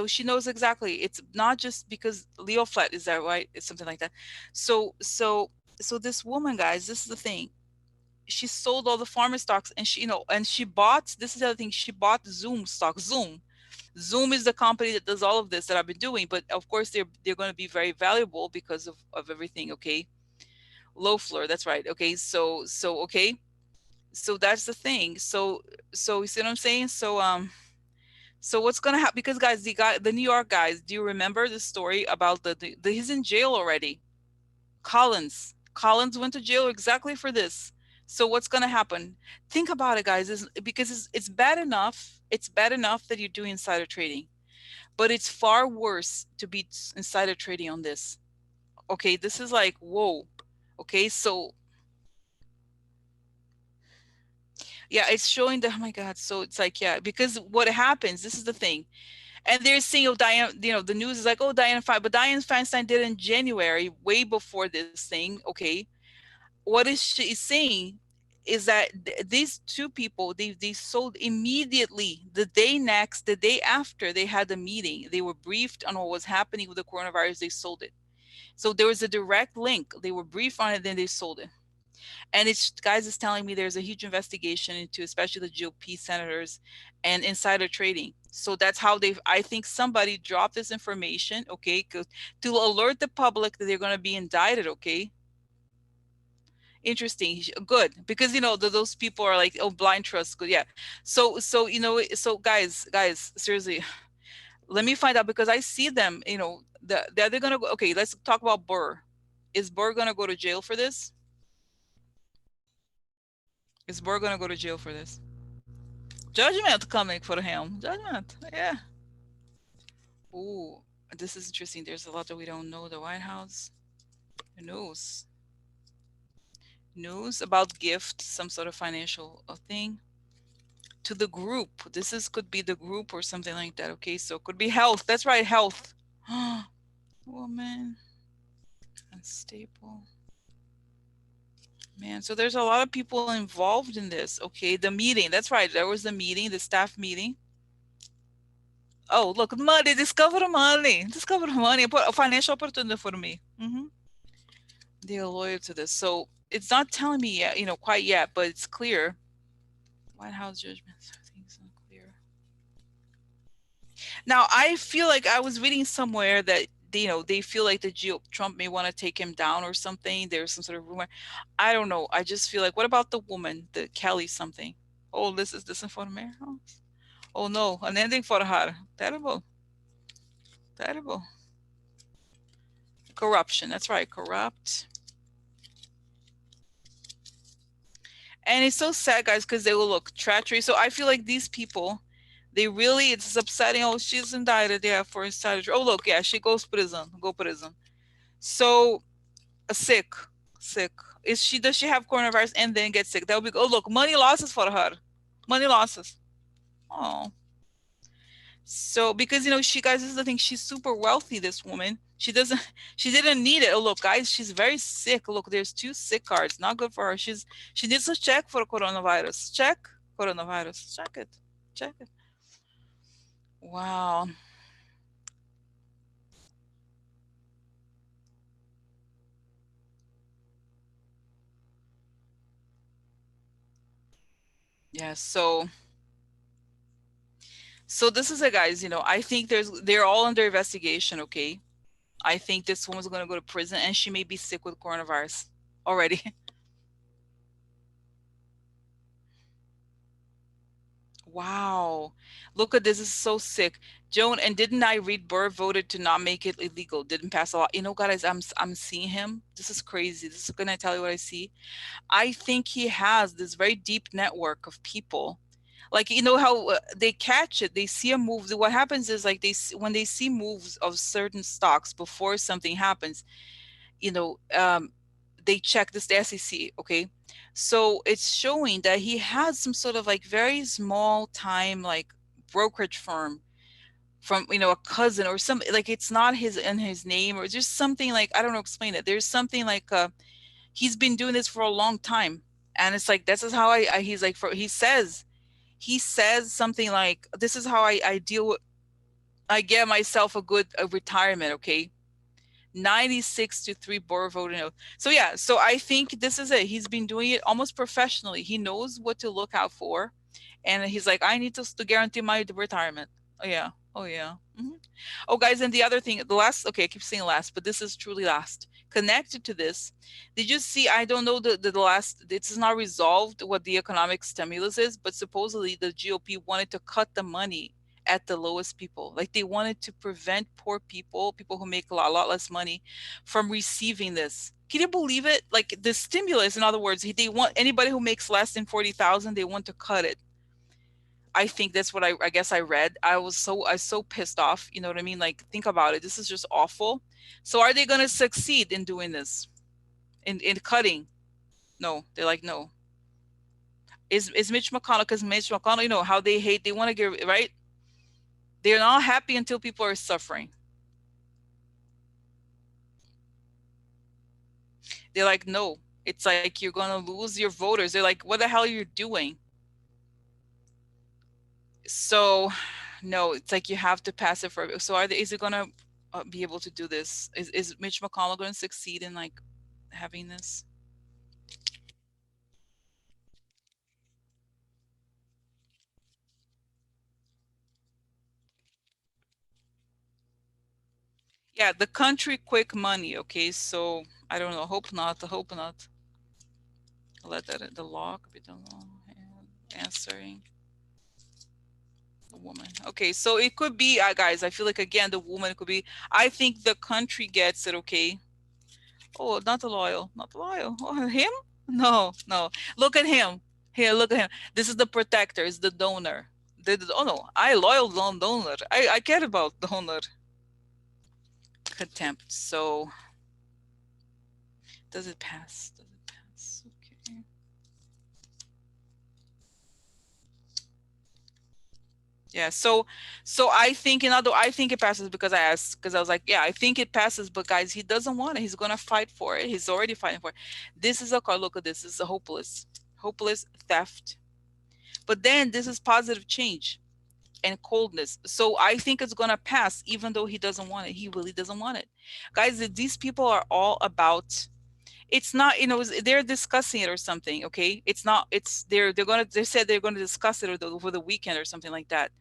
she knows exactly. It's not just because Leo Flat, is that right? It's something like that. So this woman, guys, this is the thing. She sold all the farmer stocks, and she bought, this is the other thing, she bought Zoom stock. Zoom is the company that does all of this that I've been doing, but of course they're going to be very valuable because of everything. Okay, low floor, that's right. Okay, okay, so that's the thing. So you see what I'm saying? So what's gonna happen? Because guys, the New York guys, do you remember the story about he's in jail already? Collins went to jail exactly for this. So what's gonna happen? Think about it, guys. Because it's bad enough. It's bad enough that you're doing insider trading, but it's far worse to be insider trading on this. Okay, this is like, whoa. Okay, so yeah, it's showing that, oh my God. So it's like, yeah, because what happens, this is the thing. And they're saying, oh, Diane, the news is like, oh, but Diane Feinstein did it in January, way before this thing. Okay. What is she saying is that these two people, they sold immediately the day after they had the meeting. They were briefed on what was happening with the coronavirus. They sold it. So there was a direct link. They were briefed on it, then they sold it. And it's guys is telling me there's a huge investigation into especially the GOP senators and insider trading. So that's how I think somebody dropped this information, okay, to alert the public that they're going to be indicted. Okay, interesting, good, because those people are like, oh, blind trust, good, yeah. So so guys, seriously, let me find out, because I see them, they're gonna go. Okay, let's talk about Burr. Is Burr gonna go to jail for this? Is Burr gonna go to jail for this? Judgment coming for him. Judgment. Yeah. Ooh, this is interesting. There's a lot that we don't know. The White House news. News about gift, some sort of financial thing to the group. This is could be the group or something like that. Okay, so it could be health. That's right, health. Woman unstable Man, so there's a lot of people involved in this. Okay, the meeting. That's right. There was the meeting, the staff meeting. Oh, look, money. Discover money. Discover money. A financial opportunity for me. They're loyal to this. So it's not telling me yet, quite yet, but it's clear. White House judgment. Things unclear. Now, I feel like I was reading somewhere that they feel like Trump may want to take him down or something. There's some sort of rumor. I don't know. I just feel like, what about the woman, the Kelly something? Oh, this is disinformation. Oh no, an ending for her. Terrible, terrible. Corruption. That's right, corrupt. And it's so sad, guys, because they will look treachery. So I feel like these people, they really, it's upsetting. Oh, she's indicted, yeah, for insider. Oh, look, yeah, she goes prison, go prison. So sick, sick. Does she have coronavirus and then get sick? That would be. Oh, look, money losses for her, money losses. Oh, so because she, guys, this is the thing. She's super wealthy. This woman, she doesn't, she didn't need it. Oh, look, guys, she's very sick. Look, there's two sick cards. Not good for her. She needs to check for coronavirus. Check coronavirus. Check it. Check it. Wow. Yeah. So this is it, guys. I think they're all under investigation. Okay. I think this woman's gonna go to prison, and she may be sick with coronavirus already. Wow. Look at this. This is so sick. Joan, and didn't I read Burr voted to not make it illegal, didn't pass a law. Guys, I'm seeing him. This is crazy. This is gonna tell you what I see. I think he has this very deep network of people. Like, how they catch it, they see a move. What happens is, like, when they see moves of certain stocks before something happens, you know, um, they check this, the SEC, okay? So it's showing that he has some sort of like very small time, like, brokerage firm from, a cousin or something. Like, it's not his name, or just something, like, I don't know, explain it. There's something like, he's been doing this for a long time. And it's like, this is how he's like, he says something like, this is how I deal with, I get myself a good retirement, okay? 96 to 3 board voting out. So yeah, so I think this is it. He's been doing it almost professionally. He knows what to look out for. And he's like, I need to guarantee my retirement. Oh yeah. Oh yeah. Oh, guys, and the other thing, the last, okay, I keep saying last, but this is truly last. Connected to this, did you see? I don't know the last, it's not resolved what the economic stimulus is, but supposedly the GOP wanted to cut the money at the lowest people. Like, they wanted to prevent poor people who make a lot less money, from receiving this. Can you believe it? Like, the stimulus, in other words, they want anybody who makes less than 40,000, they want to cut it. I think that's what I guess I read. I was so pissed off. You know what I mean? Like, think about it. This is just awful. So are they going to succeed in doing this? In cutting? No. They're like, no. Is Mitch McConnell, because Mitch McConnell, how they hate, they want to get right. They're not happy until people are suffering. They're like, no. It's like, you're going to lose your voters. They're like, what the hell are you doing? So no, it's like, you have to pass it for. So is it going to be able to do this? Is Mitch McConnell going to succeed in, like, having this? Yeah, the country quick money. Okay, so I don't know. Hope not. Hope not. Let that the law could be the law and answering the woman. Okay, so it could be, guys. I feel like, again, the woman could be. I think the country gets it. Okay. Oh, not the loyal. Not the loyal. Oh, him? No, no. Look at him. Here, look at him. This is the protector. Is the donor. Oh no, I loyal donor. I care about donor. Contempt. So does it pass? Does it pass? Okay. Yeah. So I think, in other, I think it passes because I asked, because I was like, yeah, I think it passes, but guys, he doesn't want it. He's gonna fight for it. He's already fighting for it. This is a card. Look at this. This is a hopeless theft. But then this is positive change and coldness. So I think it's gonna pass, even though he doesn't want it. He really doesn't want it. Guys, these people are all about, it's not, they're discussing it or something, okay? It's not, it's they said they're gonna discuss it over the weekend or something like that.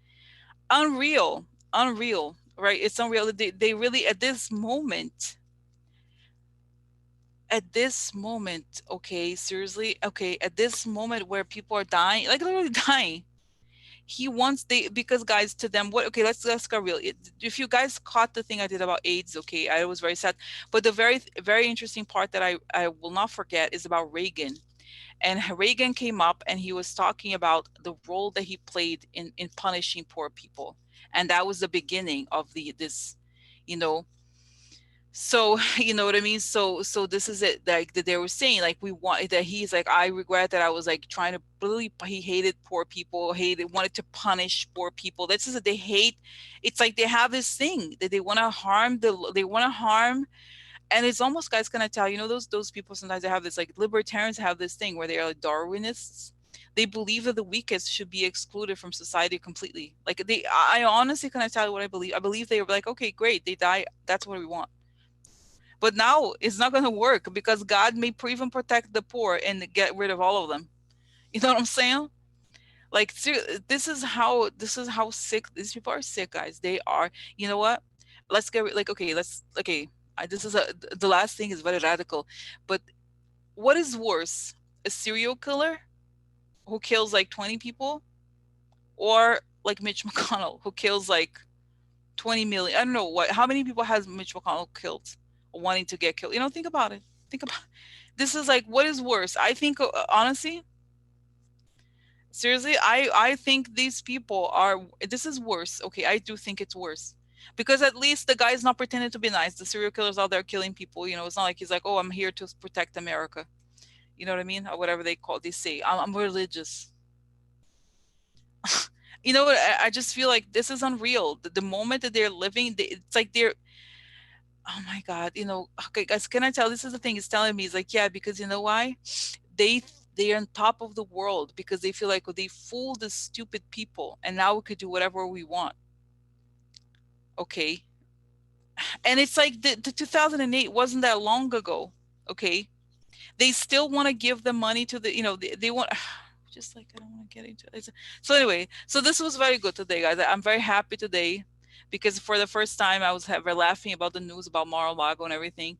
Unreal, unreal, right? It's unreal. They really, at this moment, okay, seriously, okay, at this moment where people are dying, like literally dying, he wants, they, because guys, to them, what, okay, let's go real. If you guys caught the thing I did about AIDS, okay, I was very sad. But the very interesting part that I will not forget is about Reagan. And Reagan came up and he was talking about the role that he played in punishing poor people. And that was the beginning of this, you know, so you know what I mean. So this is it, like that they were saying, like, we want that, he's like, I regret that I was like trying to really, he hated poor people, wanted to punish poor people. That's just that they hate, it's like they have this thing that they want to harm, they want to harm. And it's almost, guys, can I tell you, those people sometimes, they have this, like, libertarians have this thing where they are like Darwinists. They believe that the weakest should be excluded from society completely. Like, I honestly, can I tell you what I believe? I believe they were like, okay, great, they die, that's what we want. But now it's not going to work because God may even protect the poor and get rid of all of them. You know what I'm saying? Like, this is how sick these people are. Sick, guys. They are. You know what? Let's get like, okay. Okay. This is the last thing is very radical, but what is worse, a serial killer who kills like 20 people, or like Mitch McConnell who kills like 20 million? I don't know what. How many people has Mitch McConnell killed, or wanting to get killed? Think about it. Think about. This is like, what is worse? I think, honestly, seriously, I think these people are, this is worse. Okay, I do think it's worse. Because at least the guy's not pretending to be nice. The serial killer's out there killing people. It's not like he's like, oh, I'm here to protect America. You know what I mean? Or whatever they say. I'm religious. You know what? I just feel like this is unreal. The moment that they're living, it's like they're, oh my God, okay, guys, can I tell? This is the thing it's telling me. It's like, yeah, because you know why? They they're on top of the world because they feel like, oh, they fooled the stupid people, and now we could do whatever we want. Okay. And it's like the 2008 wasn't that long ago. Okay. They still want to give the money to they want, just like, I don't want to get into it. So anyway, so this was very good today, guys. I'm very happy today because for the first time I was ever laughing about the news about Mar-a-Lago and everything.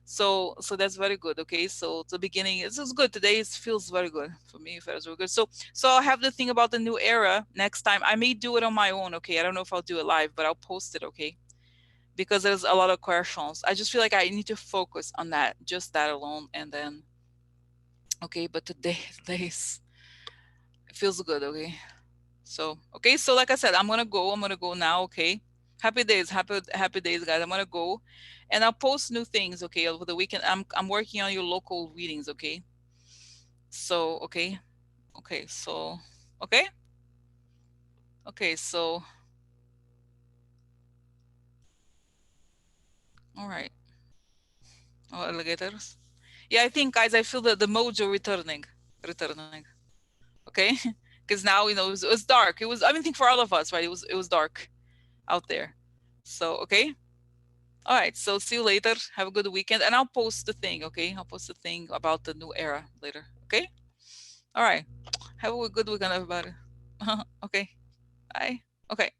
So that's very good. Okay, so the beginning is good today. It feels very good for me. It feels very good. So I'll have the thing about the new era next time. I may do it on my own. Okay, I don't know if I'll do it live, but I'll post it. Okay, because there's a lot of questions. I just feel like I need to focus on that, just that alone, and then okay. But today's it feels good. Okay, so okay. So like I said, I'm gonna go. I'm gonna go now. Okay. Happy days, happy days, guys. I'm gonna go, and I'll post new things. Okay, over the weekend. I'm working on your local readings. Okay. So okay, okay. So okay, okay. So all right. Oh, alligators. Yeah, I think, guys, I feel the mojo returning. Okay, because now it was dark. It was, I mean, I think for all of us, right? It was dark out there. So okay. All right. So see you later. Have a good weekend, and I'll post the thing. Okay, I'll post the thing about the new era later. Okay. All right. Have a good weekend, everybody. Okay. Bye. Okay.